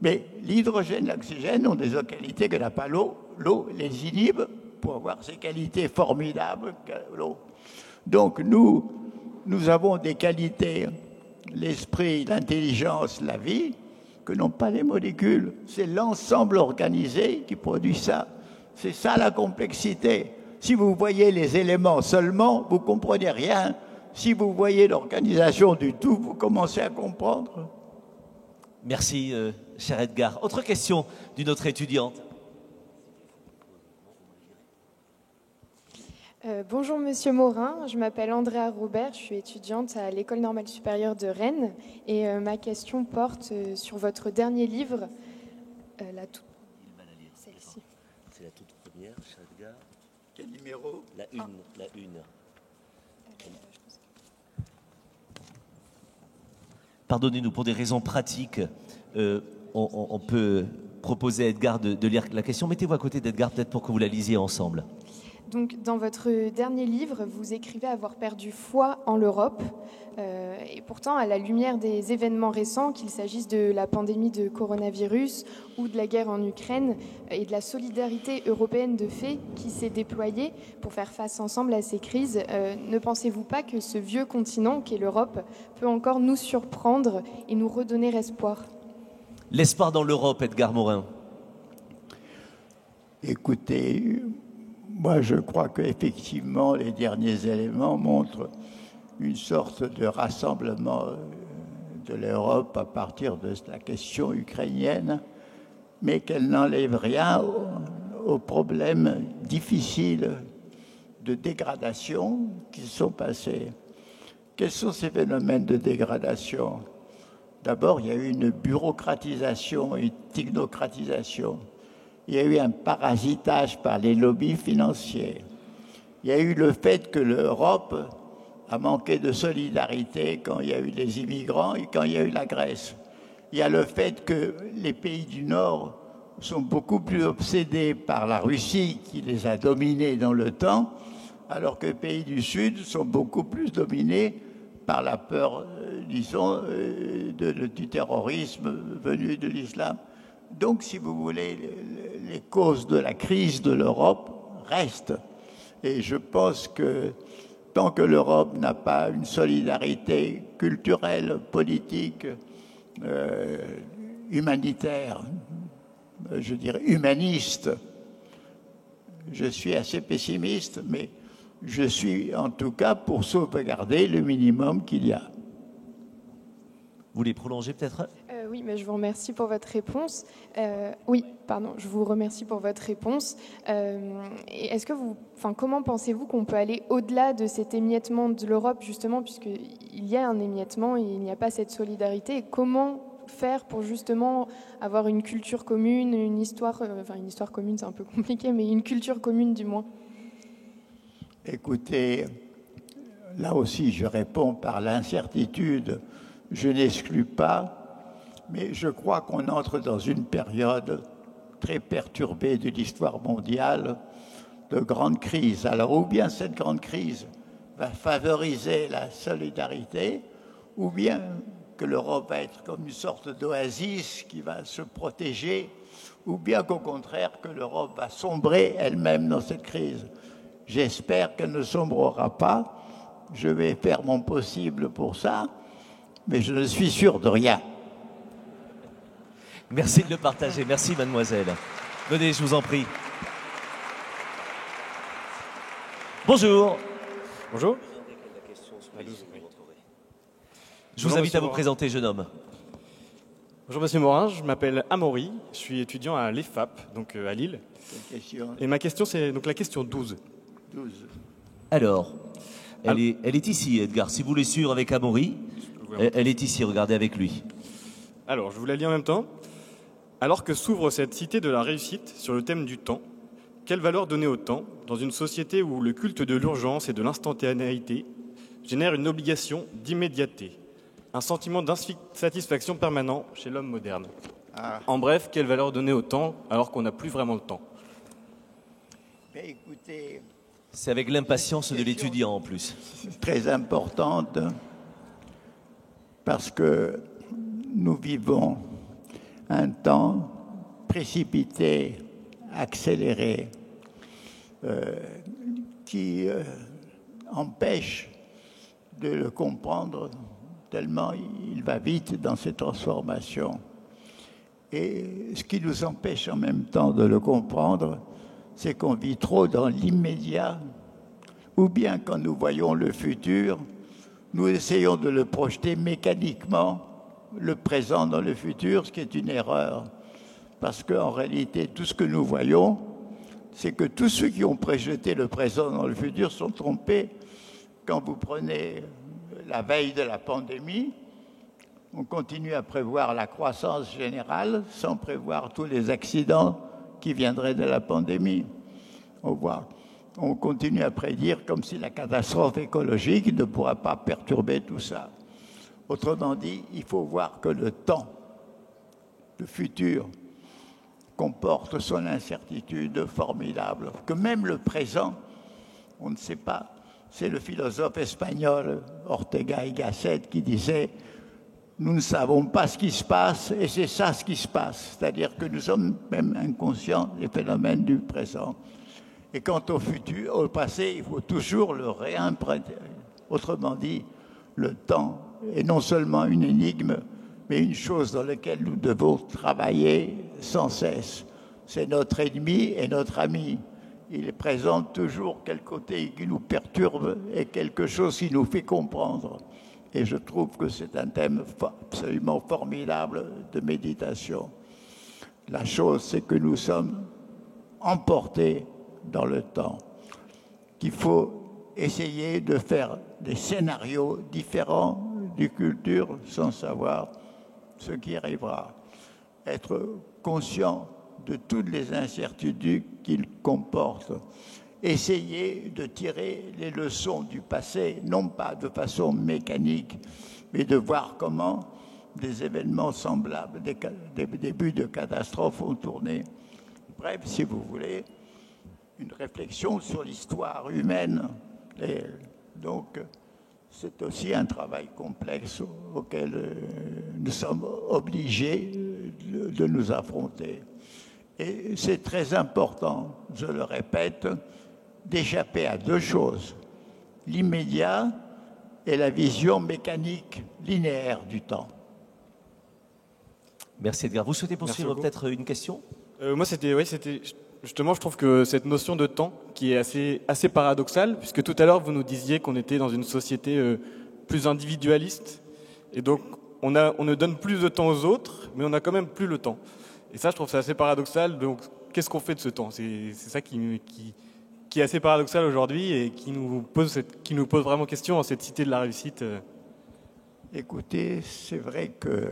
Mais l'hydrogène et l'oxygène ont des qualités que n'a pas l'eau. L'eau les inhibe pour avoir ces qualités formidables que l'eau. Donc nous avons des qualités, l'esprit, l'intelligence, la vie, que n'ont pas les molécules. C'est l'ensemble organisé qui produit ça. C'est ça la complexité. Si vous voyez les éléments seulement, vous ne comprenez rien. Si vous voyez l'organisation du tout, vous commencez à comprendre. Merci, cher Edgar. Autre question d'une autre étudiante. Bonjour Monsieur Morin, je m'appelle Andrea Robert, je suis étudiante à l'École normale supérieure de Rennes et ma question porte sur votre dernier livre, celle-ci. C'est la toute première, cher Edgar. Quel numéro? La une. Pardonnez-nous, pour des raisons pratiques, on peut proposer à Edgar de lire la question. Mettez-vous à côté d'Edgar peut-être pour que vous la lisiez ensemble. Donc, dans votre dernier livre, vous écrivez avoir perdu foi en l'Europe. Et pourtant, à la lumière des événements récents, qu'il s'agisse de la pandémie de coronavirus ou de la guerre en Ukraine et de la solidarité européenne de fait qui s'est déployée pour faire face ensemble à ces crises, ne pensez-vous pas que ce vieux continent qu'est l'Europe peut encore nous surprendre et nous redonner espoir? L'espoir dans l'Europe, Edgar Morin. Écoutez, moi je crois qu'effectivement les derniers éléments montrent une sorte de rassemblement de l'Europe à partir de la question ukrainienne, mais qu'elle n'enlève rien aux problèmes difficiles de dégradation qui se sont passés. Quels sont ces phénomènes de dégradation? D'abord, il y a eu une bureaucratisation, une technocratisation. Il y a eu un parasitage par les lobbies financiers. Il y a eu le fait que l'Europe a manqué de solidarité quand il y a eu les immigrants et quand il y a eu la Grèce. Il y a le fait que les pays du Nord sont beaucoup plus obsédés par la Russie qui les a dominés dans le temps, alors que les pays du Sud sont beaucoup plus dominés par la peur, disons, du terrorisme venu de l'islam. Donc, si vous voulez, les causes de la crise de l'Europe restent. Et je pense que tant que l'Europe n'a pas une solidarité culturelle, politique, humanitaire, je dirais humaniste, je suis assez pessimiste, mais je suis en tout cas pour sauvegarder le minimum qu'il y a. Vous voulez prolonger peut-être? Oui, mais je vous remercie pour votre réponse. Je vous remercie pour votre réponse. Et est-ce que comment pensez-vous qu'on peut aller au-delà de cet émiettement de l'Europe, justement, puisqu'il y a un émiettement et il n'y a pas cette solidarité, et comment faire pour justement avoir une culture commune, une histoire commune, c'est un peu compliqué, mais une culture commune du moins? Écoutez, là aussi je réponds par l'incertitude. Je n'exclus pas, mais je crois qu'on entre dans une période très perturbée de l'histoire mondiale, de grande crise. Alors, ou bien cette grande crise va favoriser la solidarité, ou bien que l'Europe va être comme une sorte d'oasis qui va se protéger, ou bien qu'au contraire que l'Europe va sombrer elle-même dans cette crise. J'espère qu'elle ne sombrera pas. Je vais faire mon possible pour ça, mais je ne suis sûr de rien. Merci de le partager. Merci, mademoiselle. Venez, je vous en prie. Bonjour. Bonjour. Je vous invite à vous présenter, jeune homme. Bonjour, monsieur Morin. Je m'appelle Amaury. Je suis étudiant à l'EFAP, donc à Lille. Quelle question? Et ma question, c'est donc la question 12. 12. Alors, elle est ici, Edgar. Si vous voulez suivre avec Amaury, elle est ici. Regardez avec lui. Alors, je vous la lis en même temps. Alors que s'ouvre cette cité de la réussite sur le thème du temps, quelle valeur donner au temps dans une société où le culte de l'urgence et de l'instantanéité génère une obligation d'immédiateté, un sentiment d'insatisfaction permanent chez l'homme moderne? En bref, quelle valeur donner au temps alors qu'on n'a plus vraiment le temps? Écoutez, c'est avec l'impatience de l'étudiant en plus. Très importante, parce que nous vivons un temps précipité, accéléré, qui empêche de le comprendre tellement il va vite dans ses transformations. Et ce qui nous empêche en même temps de le comprendre, c'est qu'on vit trop dans l'immédiat, ou bien quand nous voyons le futur, nous essayons de le projeter mécaniquement, le présent dans le futur, ce qui est une erreur. Parce qu'en réalité, tout ce que nous voyons, c'est que tous ceux qui ont projeté le présent dans le futur sont trompés. Quand vous prenez la veille de la pandémie, on continue à prévoir la croissance générale sans prévoir tous les accidents qui viendraient de la pandémie. On continue à prédire comme si la catastrophe écologique ne pourra pas perturber tout ça. Autrement dit, il faut voir que le temps, le futur, comporte son incertitude formidable, que même le présent, on ne sait pas. C'est le philosophe espagnol Ortega y Gasset qui disait « Nous ne savons pas ce qui se passe et c'est ça ce qui se passe ». C'est-à-dire que nous sommes même inconscients des phénomènes du présent. Et quant au futur, au passé, il faut toujours le réinterpréter. Autrement dit, le temps est non seulement une énigme, mais une chose dans laquelle nous devons travailler sans cesse. C'est notre ennemi et notre ami. Il présente toujours quel côté qui nous perturbe et quelque chose qui nous fait comprendre. Et je trouve que c'est un thème absolument formidable de méditation. La chose, c'est que nous sommes emportés dans le temps, qu'il faut essayer de faire des scénarios différents du culture sans savoir ce qui arrivera. Être conscient de toutes les incertitudes qu'il comporte. Essayer de tirer les leçons du passé, non pas de façon mécanique, mais de voir comment des événements semblables, des débuts de catastrophes ont tourné. Bref, si vous voulez, une réflexion sur l'histoire humaine. Et donc, c'est aussi un travail complexe auquel nous sommes obligés de nous affronter. Et c'est très important, je le répète, d'échapper à deux choses, l'immédiat et la vision mécanique linéaire du temps. Merci Edgar. Vous souhaitez poursuivre peut-être une question? Moi, c'était Justement, je trouve que cette notion de temps, qui est assez paradoxale, puisque tout à l'heure, vous nous disiez qu'on était dans une société plus individualiste, et donc on ne donne plus de temps aux autres, mais on n'a quand même plus le temps. Et ça, je trouve ça assez paradoxal. Donc, qu'est-ce qu'on fait de ce temps? C'est ça qui est assez paradoxal aujourd'hui et qui nous pose vraiment question en cette cité de la réussite. Écoutez, c'est vrai que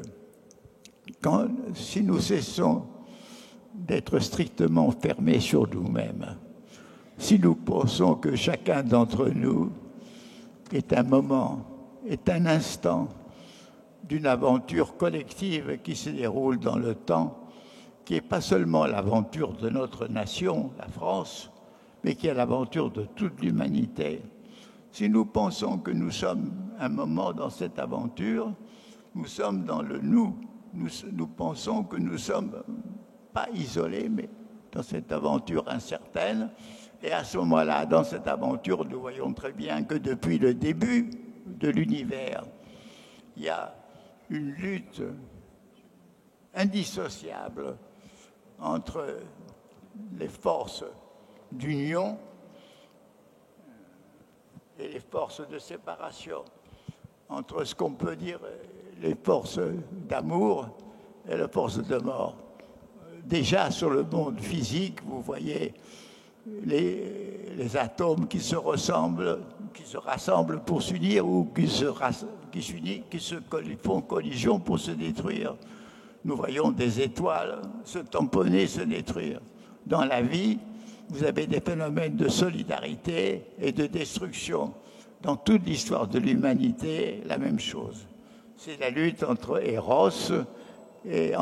si nous cessons d'être strictement fermés sur nous-mêmes, si nous pensons que chacun d'entre nous est un moment, est un instant d'une aventure collective qui se déroule dans le temps, qui n'est pas seulement l'aventure de notre nation, la France, mais qui est l'aventure de toute l'humanité. Si nous pensons que nous sommes un moment dans cette aventure, nous sommes dans le nous. Nous pensons que nous ne sommes pas isolés, mais dans cette aventure incertaine. Et à ce moment-là, dans cette aventure, nous voyons très bien que depuis le début de l'univers, il y a une lutte indissociable entre les forces d'union et les forces de séparation, entre ce qu'on peut dire les forces d'amour et les forces de mort. Déjà sur le monde physique, vous voyez les atomes qui se ressemblent, qui se rassemblent pour s'unir ou qui font collision pour se détruire. Nous voyons des étoiles se tamponner, se détruire. Dans la vie, vous avez des phénomènes de solidarité et de destruction. Dans toute l'histoire de l'humanité, la même chose. C'est la lutte entre Eros et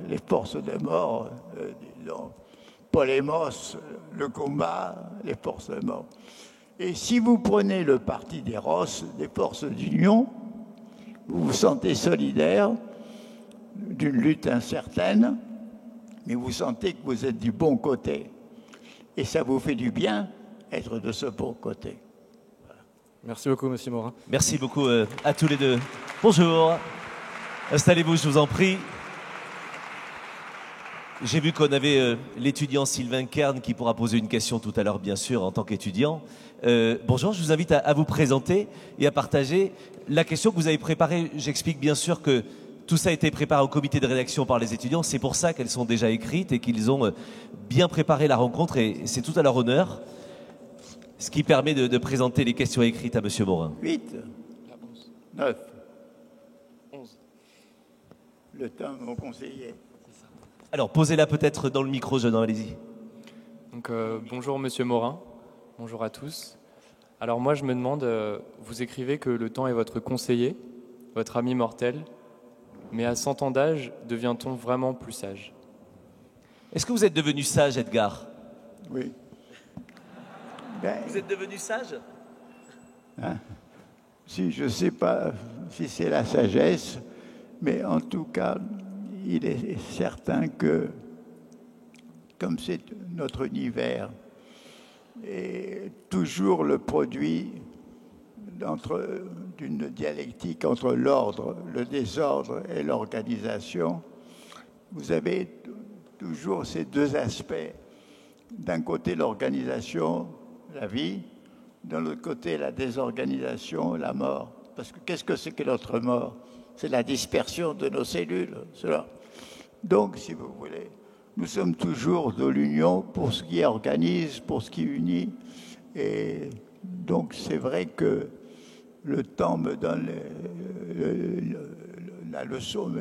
les forces de mort, disons, Polémos, le combat, les forces de mort. Et si vous prenez le parti d'Eros, des forces d'union, vous vous sentez solidaire d'une lutte incertaine, mais vous sentez que vous êtes du bon côté. Et ça vous fait du bien être de ce bon côté. Voilà. Merci beaucoup, Monsieur Morin. Merci beaucoup à tous les deux. Bonjour. Installez-vous, je vous en prie. J'ai vu qu'on avait l'étudiant Sylvain Kern qui pourra poser une question tout à l'heure, bien sûr, en tant qu'étudiant. Bonjour, je vous invite à vous présenter et à partager la question que vous avez préparée. J'explique bien sûr que tout ça a été préparé au comité de rédaction par les étudiants. C'est pour ça qu'elles sont déjà écrites et qu'ils ont bien préparé la rencontre et c'est tout à leur honneur. Ce qui permet de présenter les questions écrites à Monsieur Morin. 8, 9, 11. Le temps, mon conseiller. Alors, posez-la peut-être dans le micro, jeune homme, allez-y. Donc, bonjour Monsieur Morin, bonjour à tous. Alors moi, je me demande, vous écrivez que le temps est votre conseiller, votre ami mortel, mais à 100 ans d'âge, devient-on vraiment plus sage? Est-ce que vous êtes devenu sage, Edgar? Oui. Vous êtes devenu sage? Si, je ne sais pas si c'est la sagesse, mais en tout cas, il est certain que, comme c'est notre univers, est toujours le produit d'une dialectique entre l'ordre, le désordre et l'organisation, vous avez toujours ces deux aspects. D'un côté, l'organisation, la vie, de l'autre côté, la désorganisation, la mort. Parce que qu'est-ce que c'est que notre mort? C'est la dispersion de nos cellules. Cela. Donc, si vous voulez, nous sommes toujours de l'union pour ce qui organise, pour ce qui unit. Et donc, c'est vrai que le temps me donne la leçon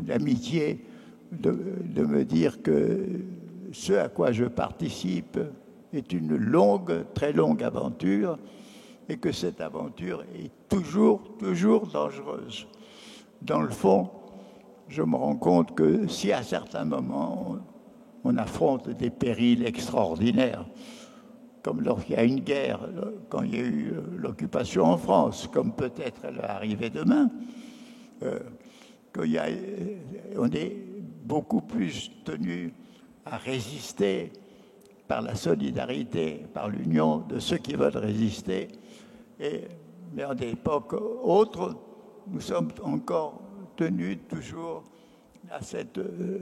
d'amitié de me dire que ce à quoi je participe est une longue, très longue aventure et que cette aventure est toujours dangereuse. Dans le fond, je me rends compte que si à certains moments on affronte des périls extraordinaires, comme lorsqu'il y a une guerre, quand il y a eu l'occupation en France, comme peut-être elle va arriver demain, on est beaucoup plus tenu à résister par la solidarité, par l'union de ceux qui veulent résister. Mais en des époques autres, nous sommes encore tenus toujours à cette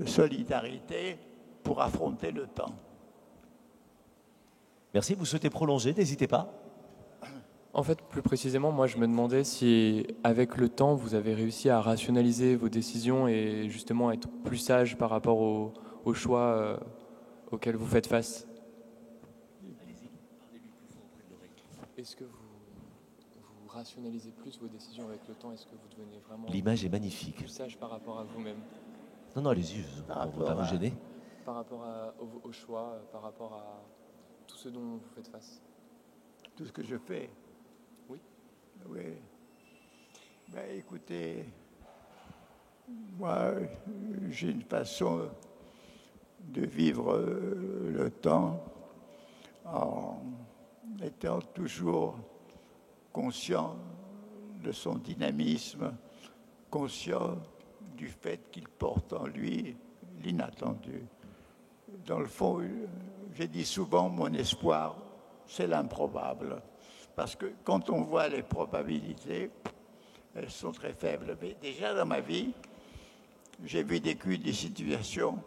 solidarité pour affronter le temps. Merci. Vous souhaitez prolonger, n'hésitez pas. En fait, plus précisément, moi, je me demandais si, avec le temps, vous avez réussi à rationaliser vos décisions et justement être plus sage par rapport aux choix auxquels vous faites face. Est-ce que vous rationalisez plus vos décisions avec le temps? Est-ce que vous devenez vraiment L'image est magnifique. plus sage par rapport à vous-même? Non, non, allez-y, on ne va pas vous gêner. Par rapport aux choix, par rapport à tout ce dont vous faites face. Tout ce que je fais. Oui. Oui. Ben, écoutez, moi, j'ai une façon de vivre le temps en étant toujours conscient de son dynamisme, conscient du fait qu'il porte en lui l'inattendu. Dans le fond, j'ai dit souvent, mon espoir, c'est l'improbable. Parce que quand on voit les probabilités, elles sont très faibles. Mais déjà dans ma vie, j'ai vécu des situations,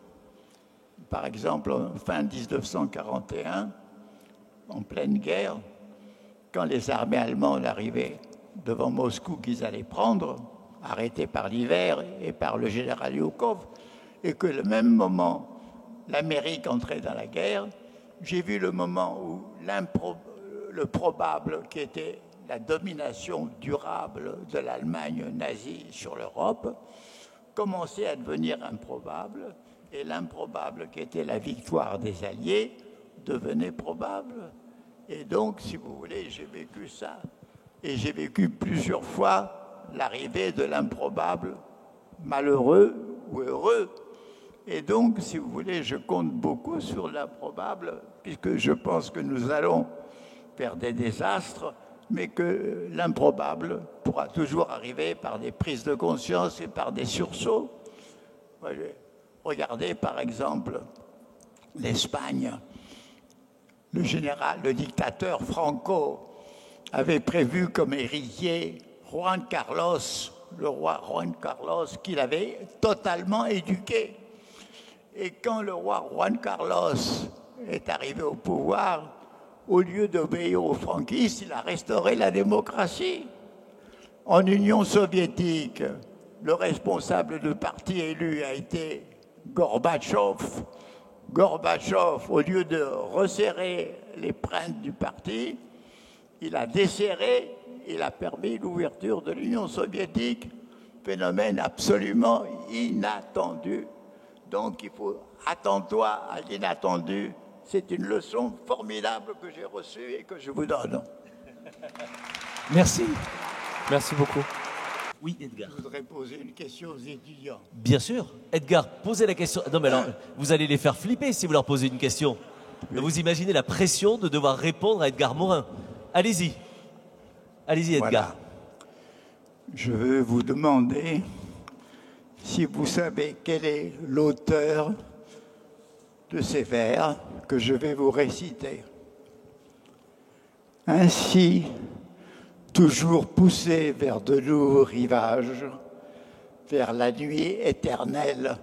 par exemple, en fin 1941, en pleine guerre, quand les armées allemandes arrivaient devant Moscou qu'ils allaient prendre, arrêtés par l'hiver et par le général Yukov, et que le même moment, l'Amérique entrait dans la guerre, j'ai vu le moment où le probable, qui était la domination durable de l'Allemagne nazie sur l'Europe, commençait à devenir improbable, et l'improbable, qui était la victoire des Alliés, devenait probable. Et donc, si vous voulez, j'ai vécu ça. Et j'ai vécu plusieurs fois l'arrivée de l'improbable, malheureux ou heureux. Et donc, si vous voulez, je compte beaucoup sur l'improbable, puisque je pense que nous allons faire des désastres, mais que l'improbable pourra toujours arriver par des prises de conscience et par des sursauts. Regardez, par exemple, l'Espagne. Le dictateur Franco avait prévu comme héritier Juan Carlos, le roi Juan Carlos, qu'il avait totalement éduqué. Et quand le roi Juan Carlos est arrivé au pouvoir, au lieu d'obéir aux franquistes, il a restauré la démocratie. En Union soviétique, le responsable du parti élu a été Gorbatchev. Gorbatchev, au lieu de resserrer les pointes du parti, il a desserré, il a permis l'ouverture de l'Union soviétique, phénomène absolument inattendu. Donc il faut attendre-toi à l'inattendu. C'est une leçon formidable que j'ai reçue et que je vous donne. Merci. Merci beaucoup. Oui, Edgar. Je voudrais poser une question aux étudiants. Bien sûr. Edgar, posez la question. Non, mais alors, vous allez les faire flipper si vous leur posez une question. Vous imaginez la pression de devoir répondre à Edgar Morin. Allez-y. Allez-y, Edgar. Voilà. Je veux vous demander si vous savez quel est l'auteur de ces vers que je vais vous réciter. Ainsi, toujours poussé vers de lourds rivages, vers la nuit éternelle,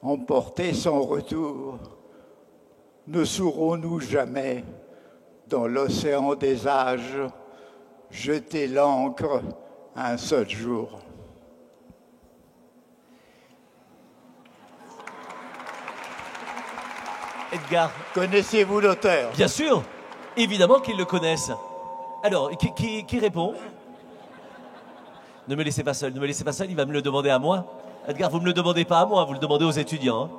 emporté sans retour, ne saurons-nous jamais, dans l'océan des âges, jeter l'ancre un seul jour. Edgar. Connaissez-vous l'auteur? Bien sûr. Évidemment qu'ils le connaissent. Alors, qui répond? Ne me laissez pas seul, ne me laissez pas seul, il va me le demander à moi. Edgar, vous ne me le demandez pas à moi, vous le demandez aux étudiants. Hein.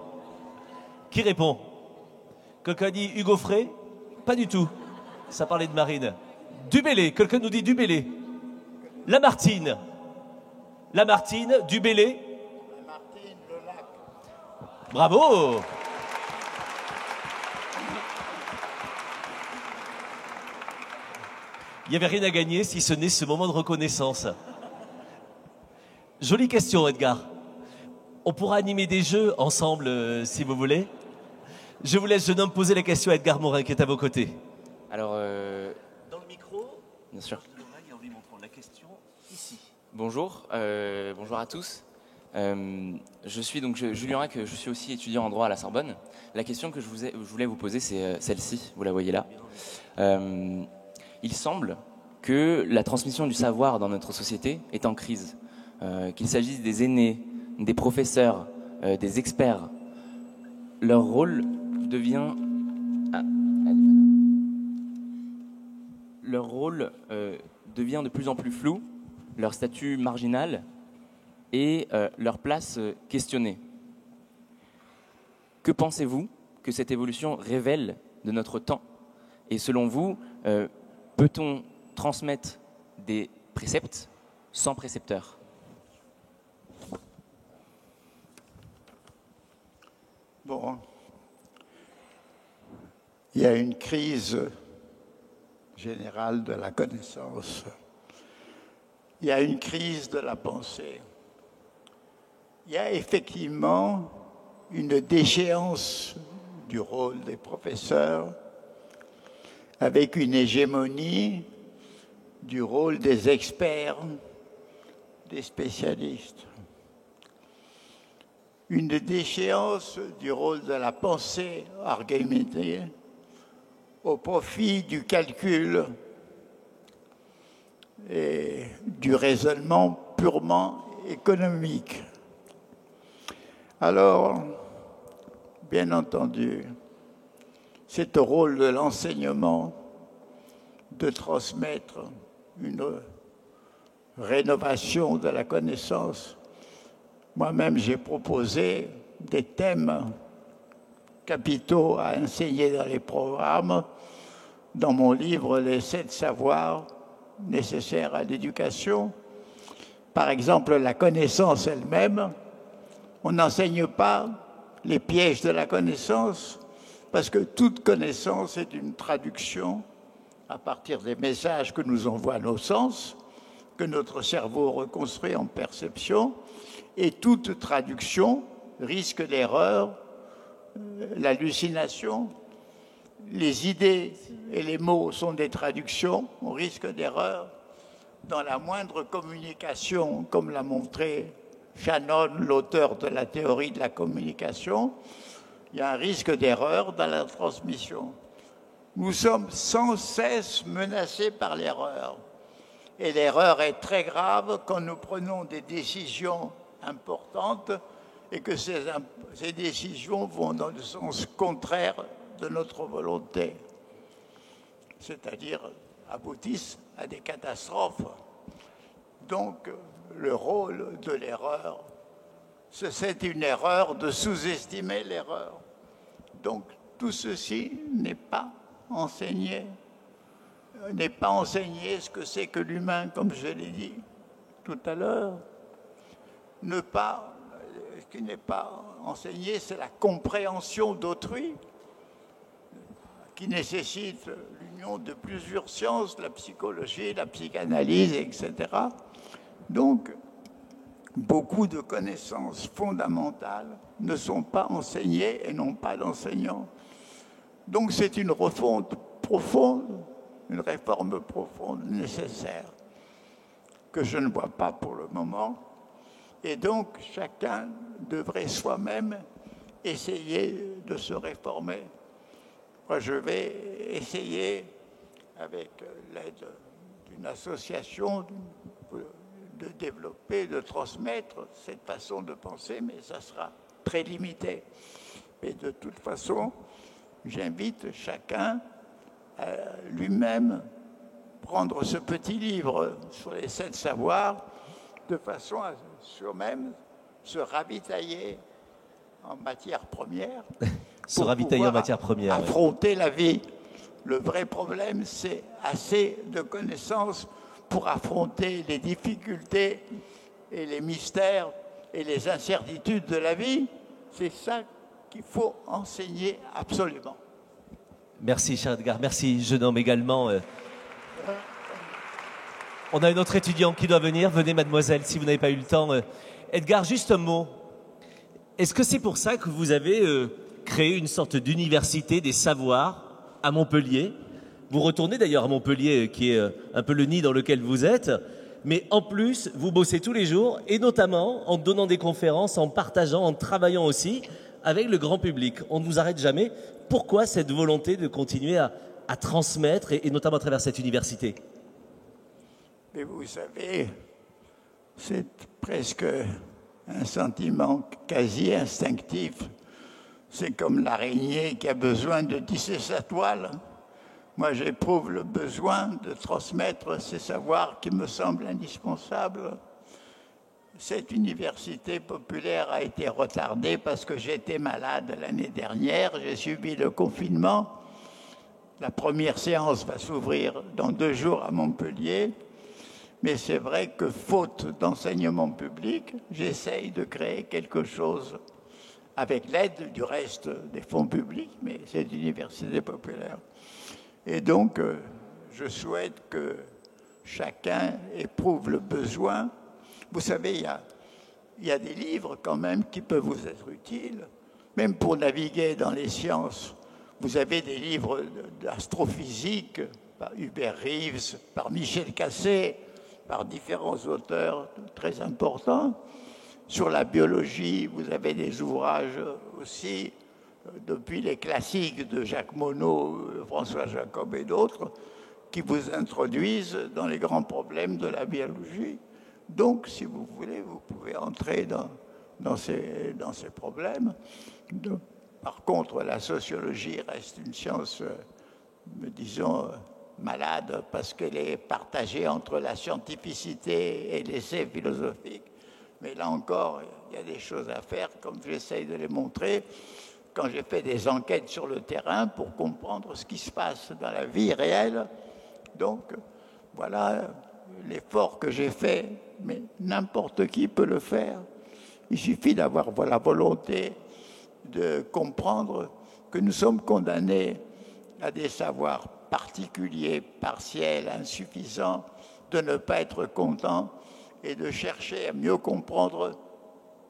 Qui répond? Quelqu'un dit Hugo Frey? Pas du tout. Ça parlait de Marine. Dubélé, quelqu'un nous dit Dubélé. Lamartine. Lamartine, Dubélé. Lamartine, le lac. Bravo. Il n'y avait rien à gagner si ce n'est ce moment de reconnaissance. Jolie question, Edgar. On pourra animer des jeux ensemble, si vous voulez. Je vous laisse, jeune homme, poser la question à Edgar Morin, qui est à vos côtés. Alors, dans le micro, bien sûr. en lui montrant la question ici. Bonjour, bonjour à tous. Je suis donc Julien Hack, je suis aussi étudiant en droit à la Sorbonne. La question que je voulais vous poser, c'est celle-ci, vous la voyez là. Il semble que la transmission du savoir dans notre société est en crise, qu'il s'agisse des aînés, des professeurs, des experts. Leur rôle devient... Leur rôle devient de plus en plus flou, leur statut marginal et leur place questionnée. Que pensez-vous que cette évolution révèle de notre temps? Et selon vous, peut-on transmettre des préceptes sans précepteur? Bon, il y a une crise générale de la connaissance. Il y a une crise de la pensée. Il y a effectivement une déchéance du rôle des professeurs avec une hégémonie du rôle des experts, des spécialistes. Une déchéance du rôle de la pensée argumentée au profit du calcul et du raisonnement purement économique. Alors, bien entendu, c'est au rôle de l'enseignement de transmettre une rénovation de la connaissance. Moi-même, j'ai proposé des thèmes capitaux à enseigner dans les programmes dans mon livre « Les 7 savoirs nécessaires à l'éducation ». Par exemple, la connaissance elle-même, on n'enseigne pas les pièges de la connaissance parce que toute connaissance est une traduction à partir des messages que nous envoient nos sens, que notre cerveau reconstruit en perception, et toute traduction risque l'erreur, l'hallucination. Les idées et les mots sont des traductions, on risque d'erreur. Dans la moindre communication, comme l'a montré Shannon, l'auteur de la théorie de la communication, il y a un risque d'erreur dans la transmission. Nous sommes sans cesse menacés par l'erreur. Et l'erreur est très grave quand nous prenons des décisions importantes et que ces décisions vont dans le sens contraire de notre volonté, c'est-à-dire aboutissent à des catastrophes. Donc, le rôle de l'erreur, c'est une erreur de sous-estimer l'erreur. Donc, tout ceci n'est pas enseigné. N'est pas enseigné ce que c'est que l'humain, comme je l'ai dit tout à l'heure. Ce qui n'est pas enseigné, c'est la compréhension d'autrui, qui nécessite l'union de plusieurs sciences, la psychologie, la psychanalyse, etc. Donc, beaucoup de connaissances fondamentales ne sont pas enseignées et n'ont pas d'enseignants. Donc, c'est une refonte profonde, une réforme profonde nécessaire, que je ne vois pas pour le moment. Et donc, chacun devrait soi-même essayer de se réformer. Moi, je vais essayer, avec l'aide d'une association, de développer, de transmettre cette façon de penser, mais ça sera très limité. Mais de toute façon, j'invite chacun à lui-même prendre ce petit livre sur les 7 savoirs de façon à soi-même se ravitailler en matière première. Se ravitailler en matière première. Affronter la vie. Le vrai problème, c'est assez de connaissances pour affronter les difficultés et les mystères et les incertitudes de la vie. C'est ça qu'il faut enseigner absolument. Merci, cher Edgar. Merci, jeune homme également. On a une autre étudiante qui doit venir. Venez, mademoiselle, si vous n'avez pas eu le temps. Edgar, juste un mot. Est-ce que c'est pour ça que vous avez créé une sorte d'université des savoirs à Montpellier? Vous retournez d'ailleurs à Montpellier, qui est un peu le nid dans lequel vous êtes. mais en plus, vous bossez tous les jours, et notamment en donnant des conférences, en partageant, en travaillant aussi avec le grand public. On ne vous arrête jamais. Pourquoi cette volonté de continuer à transmettre, et notamment à travers cette université? Mais vous savez, c'est presque un sentiment quasi instinctif. C'est comme l'araignée qui a besoin de tisser sa toile. Moi, j'éprouve le besoin de transmettre ces savoirs qui me semblent indispensables. Cette université populaire a été retardée parce que j'étais malade l'année dernière. J'ai subi le confinement. La première séance va s'ouvrir dans 2 jours à Montpellier. Mais c'est vrai que, faute d'enseignement public, j'essaye de créer quelque chose avec l'aide du reste des fonds publics, mais c'est une université populaire. Et donc, je souhaite que chacun éprouve le besoin. Vous savez, il y a des livres quand même qui peuvent vous être utiles, même pour naviguer dans les sciences. Vous avez des livres d'astrophysique par Hubert Reeves, par Michel Cassé, par différents auteurs très importants. Sur la biologie, vous avez des ouvrages aussi, depuis les classiques de Jacques Monod, François Jacob et d'autres, qui vous introduisent dans les grands problèmes de la biologie. Donc, si vous voulez, vous pouvez entrer dans ces problèmes. Par contre, la sociologie reste une science, disons, malade, parce qu'elle est partagée entre la scientificité et l'essai philosophique. Mais là encore, il y a des choses à faire, comme j'essaye de les montrer, quand j'ai fait des enquêtes sur le terrain pour comprendre ce qui se passe dans la vie réelle. Donc, voilà l'effort que j'ai fait, mais n'importe qui peut le faire. Il suffit d'avoir la volonté de comprendre que nous sommes condamnés à des savoirs particuliers, partiels, insuffisants, de ne pas être contents et de chercher à mieux comprendre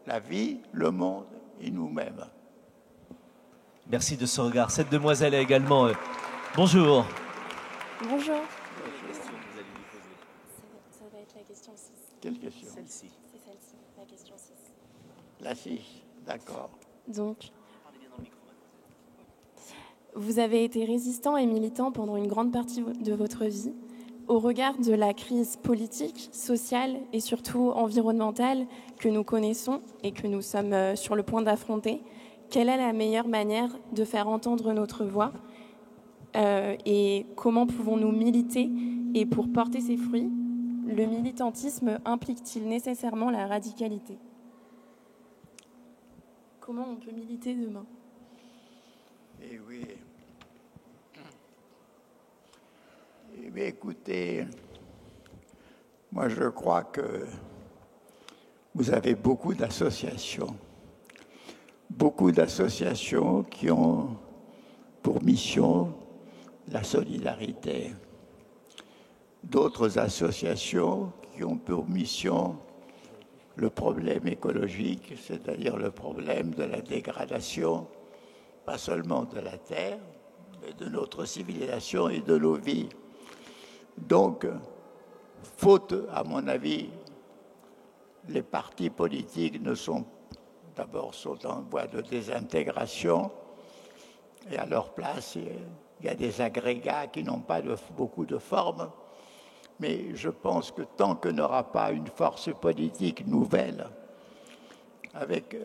la vie, le monde et nous-mêmes. Merci de ce regard. Cette demoiselle est également... Bonjour. Bonjour. Ça va être la question 6. Quelle question? Celle-ci. C'est celle-ci, la question 6. La 6, d'accord. Donc, vous avez été résistant et militant pendant une grande partie de votre vie. Au regard de la crise politique, sociale et surtout environnementale que nous connaissons et que nous sommes sur le point d'affronter, quelle est la meilleure manière de faire entendre notre voix et comment pouvons-nous militer? Et pour porter ses fruits, le militantisme implique-t-il nécessairement la radicalité? Comment on peut militer demain? Eh oui. Eh bien, écoutez, moi je crois que vous avez beaucoup d'associations qui ont pour mission la solidarité, d'autres associations qui ont pour mission le problème écologique, c'est-à-dire le problème de la dégradation, pas seulement de la Terre, mais de notre civilisation et de nos vies. Donc, faute, à mon avis, les partis politiques sont en voie de désintégration, et à leur place, il y a des agrégats qui n'ont pas beaucoup de forme. Mais je pense que tant qu'il n'y aura pas une force politique nouvelle, avec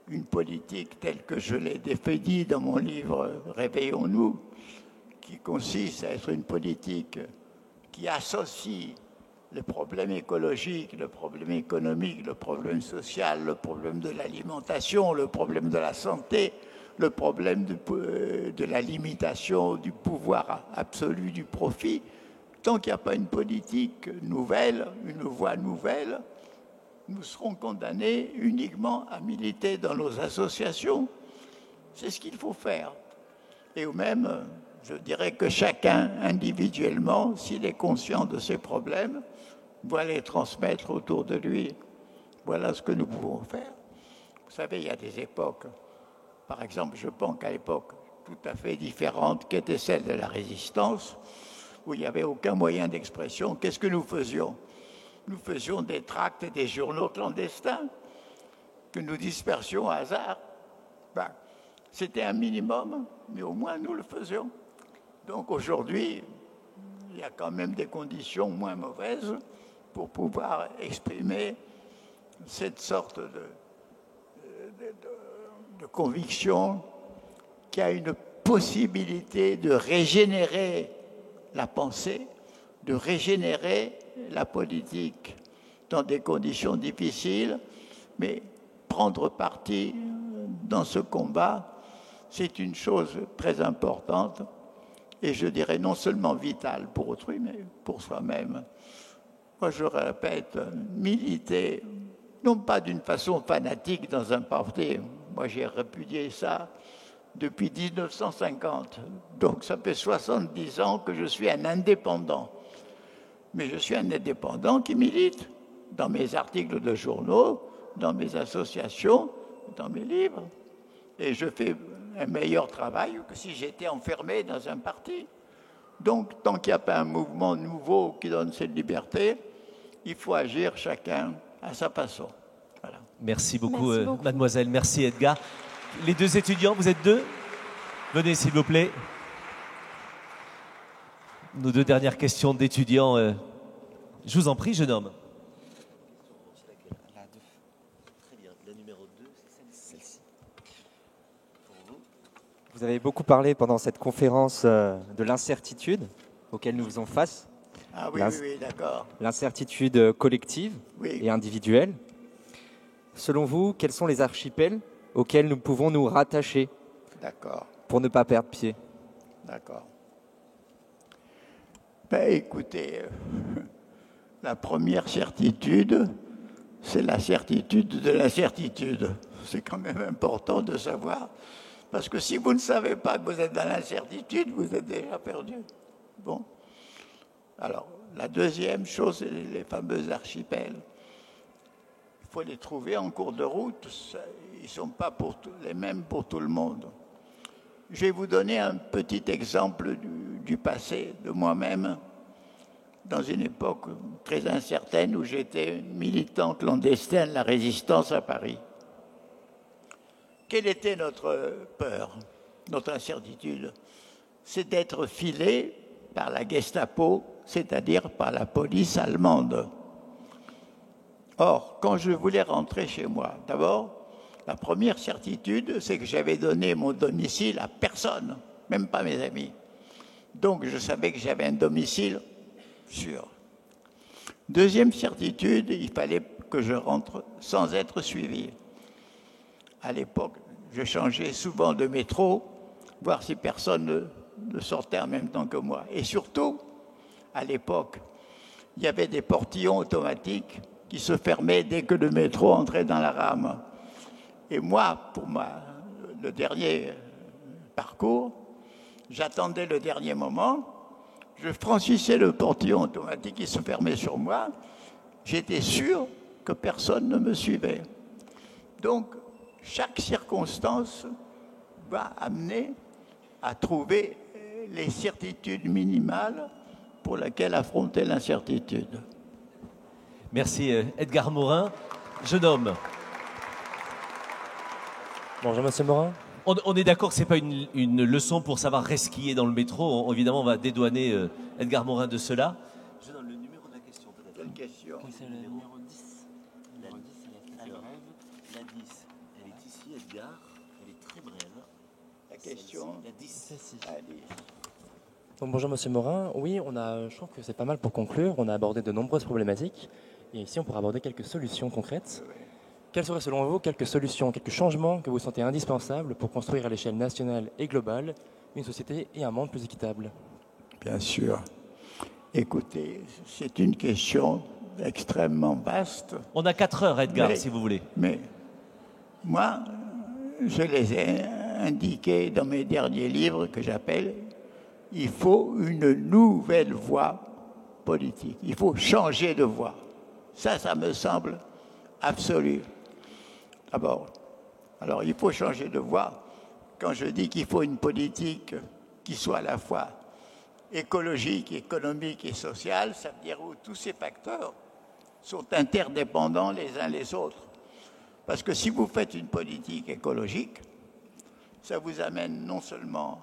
une politique telle que je l'ai définie dans mon livre « Réveillons-nous », qui consiste à être une politique qui associe le problème écologique, le problème économique, le problème social, le problème de l'alimentation, le problème de la santé, le problème de la limitation du pouvoir absolu du profit. Tant qu'il n'y a pas une politique nouvelle, une voie nouvelle, nous serons condamnés uniquement à militer dans nos associations. C'est ce qu'il faut faire. Et même, je dirais que chacun, individuellement, s'il est conscient de ses problèmes, doit les transmettre autour de lui. Voilà ce que nous pouvons faire. Vous savez, il y a des époques, par exemple, je pense qu'à l'époque tout à fait différente, qui était celle de la résistance, où il n'y avait aucun moyen d'expression. Qu'est-ce que nous faisions? nous faisions des tracts et des journaux clandestins que nous dispersions au hasard. Ben, c'était un minimum, mais au moins nous le faisions. Donc aujourd'hui, il y a quand même des conditions moins mauvaises pour pouvoir exprimer cette sorte de conviction qui a une possibilité de régénérer la pensée, de régénérer la politique dans des conditions difficiles, mais prendre parti dans ce combat, c'est une chose très importante et je dirais non seulement vitale pour autrui, mais pour soi-même. Moi, je répète, militer, non pas d'une façon fanatique dans un parti, moi j'ai répudié ça depuis 1950, donc ça fait 70 ans que je suis un indépendant. Mais je suis un indépendant qui milite dans mes articles de journaux, dans mes associations, dans mes livres. Et je fais un meilleur travail que si j'étais enfermé dans un parti. Donc, tant qu'il n'y a pas un mouvement nouveau qui donne cette liberté, il faut agir chacun à sa façon. Voilà. Merci beaucoup, mademoiselle. Merci, Edgar. Les deux étudiants, vous êtes deux? Venez, s'il vous plaît. Nos deux dernières questions d'étudiants. Je vous en prie, jeune homme. Très bien. La numéro 2, c'est celle-ci. Pour vous. Vous avez beaucoup parlé pendant cette conférence de l'incertitude auquel nous faisons face. Ah oui, oui, d'accord. L'incertitude collective et individuelle. Selon vous, quels sont les archipels auxquels nous pouvons nous rattacher pour ne pas perdre pied? D'accord. Ben, écoutez, la première certitude, c'est la certitude de l'incertitude. C'est quand même important de savoir, parce que si vous ne savez pas que vous êtes dans l'incertitude, vous êtes déjà perdu. Bon. Alors, la deuxième chose, c'est les fameux archipels. Il faut les trouver en cours de route. Ils ne sont pas les mêmes pour tout le monde. Je vais vous donner un petit exemple du passé, de moi-même, dans une époque très incertaine où j'étais militant clandestin de la résistance à Paris. Quelle était notre peur, notre incertitude? C'est d'être filé par la Gestapo, c'est-à-dire par la police allemande. Or, quand je voulais rentrer chez moi, d'abord, la première certitude, c'est que j'avais donné mon domicile à personne, même pas mes amis. Donc, je savais que j'avais un domicile sûr. Deuxième certitude, il fallait que je rentre sans être suivi. À l'époque, je changeais souvent de métro, voir si personne ne sortait en même temps que moi. Et surtout, à l'époque, il y avait des portillons automatiques qui se fermaient dès que le métro entrait dans la rame. Et moi, pour le dernier parcours, j'attendais le dernier moment, je franchissais le portillon automatique qui se fermait sur moi, j'étais sûr que personne ne me suivait. Donc, chaque circonstance va amener à trouver les certitudes minimales pour lesquelles affronter l'incertitude. Merci, Edgar Morin. Jeune homme. Bonjour, monsieur Morin. On est d'accord que ce n'est pas une leçon pour savoir resquiller dans le métro. Évidemment, on va dédouaner Edgar Morin de cela. Je donne le numéro de la question, peut-être. Quelle question? C'est le numéro 10. La 10, elle est très brève. La 10, elle est ici, Edgar. Elle est très brève. La question? La 10. Celle-ci. Donc, bonjour, monsieur Morin. Oui, je trouve que c'est pas mal pour conclure. On a abordé de nombreuses problématiques. Et ici, on pourra aborder quelques solutions concrètes. Quelles seraient selon vous quelques solutions, quelques changements que vous sentez indispensables pour construire à l'échelle nationale et globale une société et un monde plus équitable? Bien sûr. Écoutez, c'est une question extrêmement vaste. On a 4 heures, Edgar, si vous voulez. Mais moi, je les ai indiqués dans mes derniers livres que j'appelle « Il faut une nouvelle voie politique. Il faut changer de voie. » Ça me semble absolu. D'abord, alors il faut changer de voie. Quand je dis qu'il faut une politique qui soit à la fois écologique, économique et sociale, ça veut dire où tous ces facteurs sont interdépendants les uns les autres. Parce que si vous faites une politique écologique, ça vous amène non seulement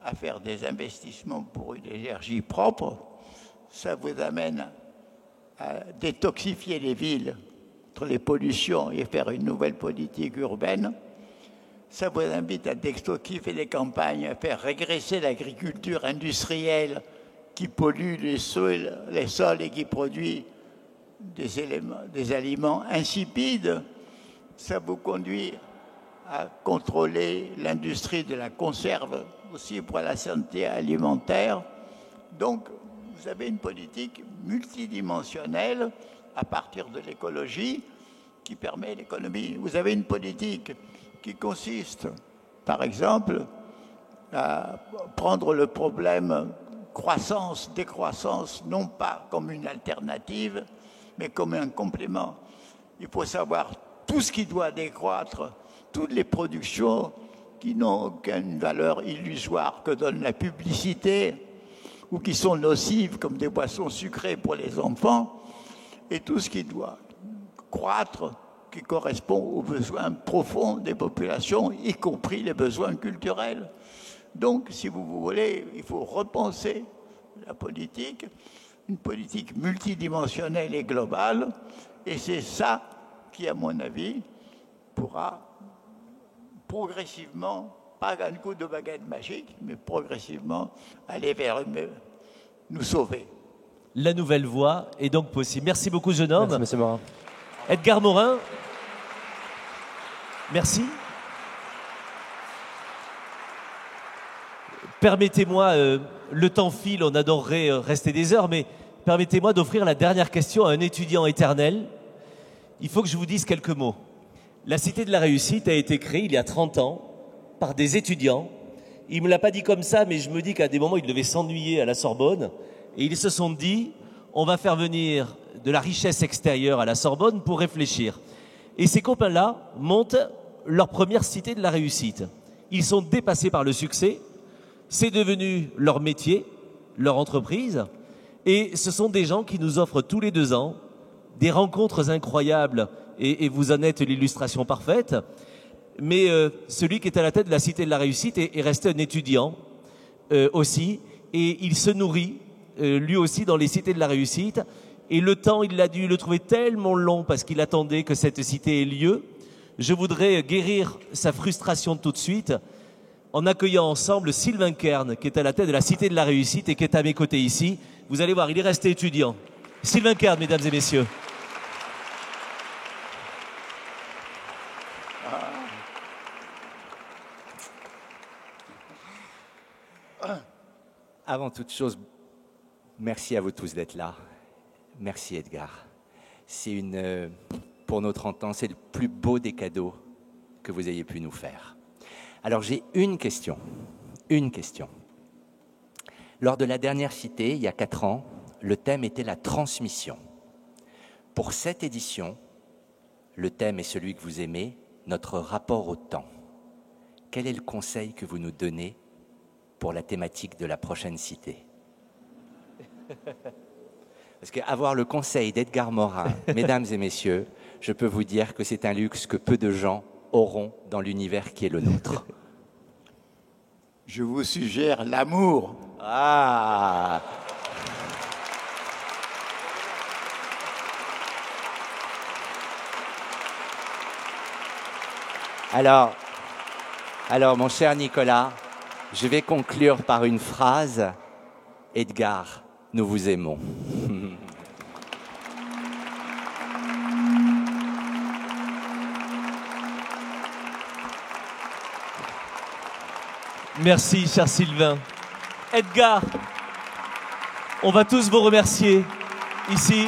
à faire des investissements pour une énergie propre, ça vous amène à détoxifier les villes contre les pollutions et faire une nouvelle politique urbaine. Ça vous invite à détoxifier les campagnes, à faire régresser l'agriculture industrielle qui pollue les sols et qui produit des aliments insipides. Ça vous conduit à contrôler l'industrie de la conserve aussi pour la santé alimentaire. Donc, vous avez une politique multidimensionnelle à partir de l'écologie qui permet l'économie. Vous avez une politique qui consiste, par exemple, à prendre le problème croissance-décroissance, non pas comme une alternative, mais comme un complément. Il faut savoir tout ce qui doit décroître, toutes les productions qui n'ont aucune valeur illusoire que donne la publicité ou qui sont nocives comme des boissons sucrées pour les enfants, et tout ce qui doit croître, qui correspond aux besoins profonds des populations, y compris les besoins culturels. Donc, si vous voulez, il faut repenser la politique, une politique multidimensionnelle et globale, et c'est ça qui, à mon avis, pourra progressivement, pas un coup de baguette magique, mais progressivement aller vers nous sauver. La nouvelle voie est donc possible. Merci beaucoup, jeune homme. Merci, monsieur Morin. Edgar Morin. Merci. Permettez-moi, le temps file, on adorerait rester des heures, mais permettez-moi d'offrir la dernière question à un étudiant éternel. Il faut que je vous dise quelques mots. La Cité de la Réussite a été créée il y a 30 ans par des étudiants. Il ne me l'a pas dit comme ça, mais je me dis qu'à des moments, ils devaient s'ennuyer à la Sorbonne. Et ils se sont dit, on va faire venir de la richesse extérieure à la Sorbonne pour réfléchir. Et ces copains-là montent leur première Cité de la Réussite. Ils sont dépassés par le succès. C'est devenu leur métier, leur entreprise. Et ce sont des gens qui nous offrent tous les 2 ans des rencontres incroyables. Et vous en êtes l'illustration parfaite. Mais celui qui est à la tête de la Cité de la Réussite est resté un étudiant aussi. Et il se nourrit, lui aussi, dans les Cités de la Réussite. Et le temps, il a dû le trouver tellement long parce qu'il attendait que cette cité ait lieu. Je voudrais guérir sa frustration tout de suite en accueillant ensemble Sylvain Kern, qui est à la tête de la Cité de la Réussite et qui est à mes côtés ici. Vous allez voir, il est resté étudiant. Sylvain Kern, mesdames et messieurs. Avant toute chose, merci à vous tous d'être là. Merci Edgar. C'est pour nos 30 ans, c'est le plus beau des cadeaux que vous ayez pu nous faire. Alors j'ai une question. Lors de la dernière cité, il y a 4 ans, le thème était la transmission. Pour cette édition, le thème est celui que vous aimez, notre rapport au temps. Quel est le conseil que vous nous donnez pour la thématique de la prochaine cité? Parce qu'avoir le conseil d'Edgar Morin, mesdames et messieurs, je peux vous dire que c'est un luxe que peu de gens auront dans l'univers qui est le nôtre. Je vous suggère l'amour. Ah! Alors, mon cher Nicolas, je vais conclure par une phrase. Edgar, nous vous aimons. Merci, cher Sylvain. Edgar, on va tous vous remercier ici.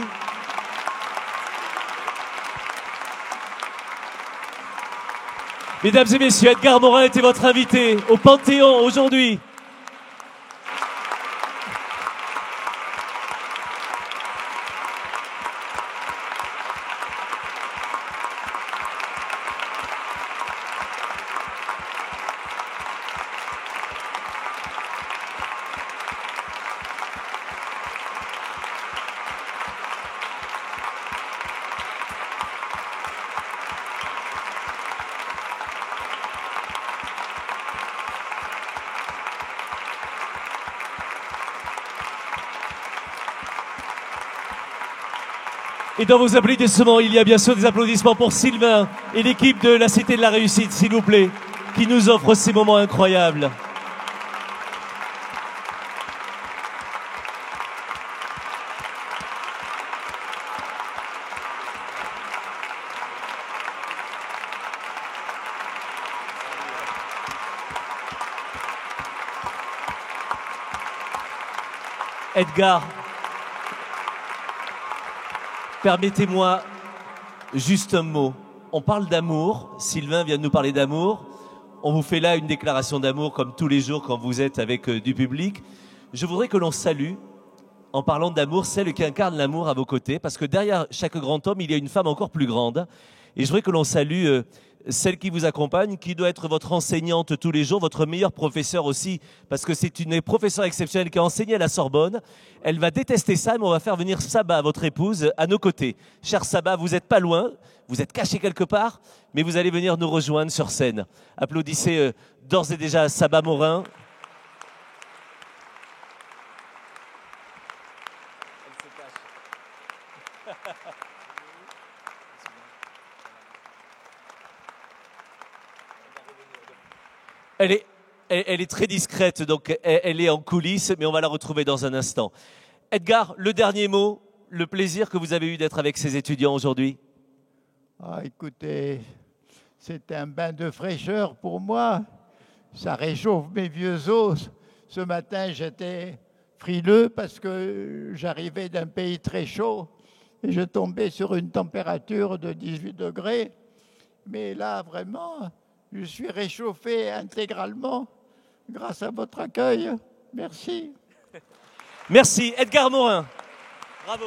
Mesdames et messieurs, Edgar Morin était votre invité au Panthéon aujourd'hui. Et dans vos applaudissements, il y a bien sûr des applaudissements pour Sylvain et l'équipe de la Cité de la Réussite, s'il vous plaît, qui nous offre ces moments incroyables. Edgar, permettez-moi juste un mot. On parle d'amour, Sylvain vient de nous parler d'amour. On vous fait là une déclaration d'amour comme tous les jours quand vous êtes avec du public. Je voudrais que l'on salue, en parlant d'amour, celle qui incarne l'amour à vos côtés, parce que derrière chaque grand homme, il y a une femme encore plus grande. Et je voudrais que l'on salue celle qui vous accompagne, qui doit être votre enseignante tous les jours, votre meilleure professeure aussi, parce que c'est une professeure exceptionnelle qui a enseigné à la Sorbonne. Elle va détester ça, mais on va faire venir Saba, votre épouse, à nos côtés. Cher Saba, vous n'êtes pas loin, vous êtes caché quelque part, mais vous allez venir nous rejoindre sur scène. Applaudissez d'ores et déjà Saba Morin. Elle est très discrète, donc elle est en coulisses, mais on va la retrouver dans un instant. Edgar, le dernier mot, le plaisir que vous avez eu d'être avec ces étudiants aujourd'hui. Ah, écoutez, c'est un bain de fraîcheur pour moi. Ça réchauffe mes vieux os. Ce matin, j'étais frileux parce que j'arrivais d'un pays très chaud et je tombais sur une température de 18 degrés. Mais là, vraiment, je suis réchauffé intégralement grâce à votre accueil. Merci. Merci, Edgar Morin. Bravo.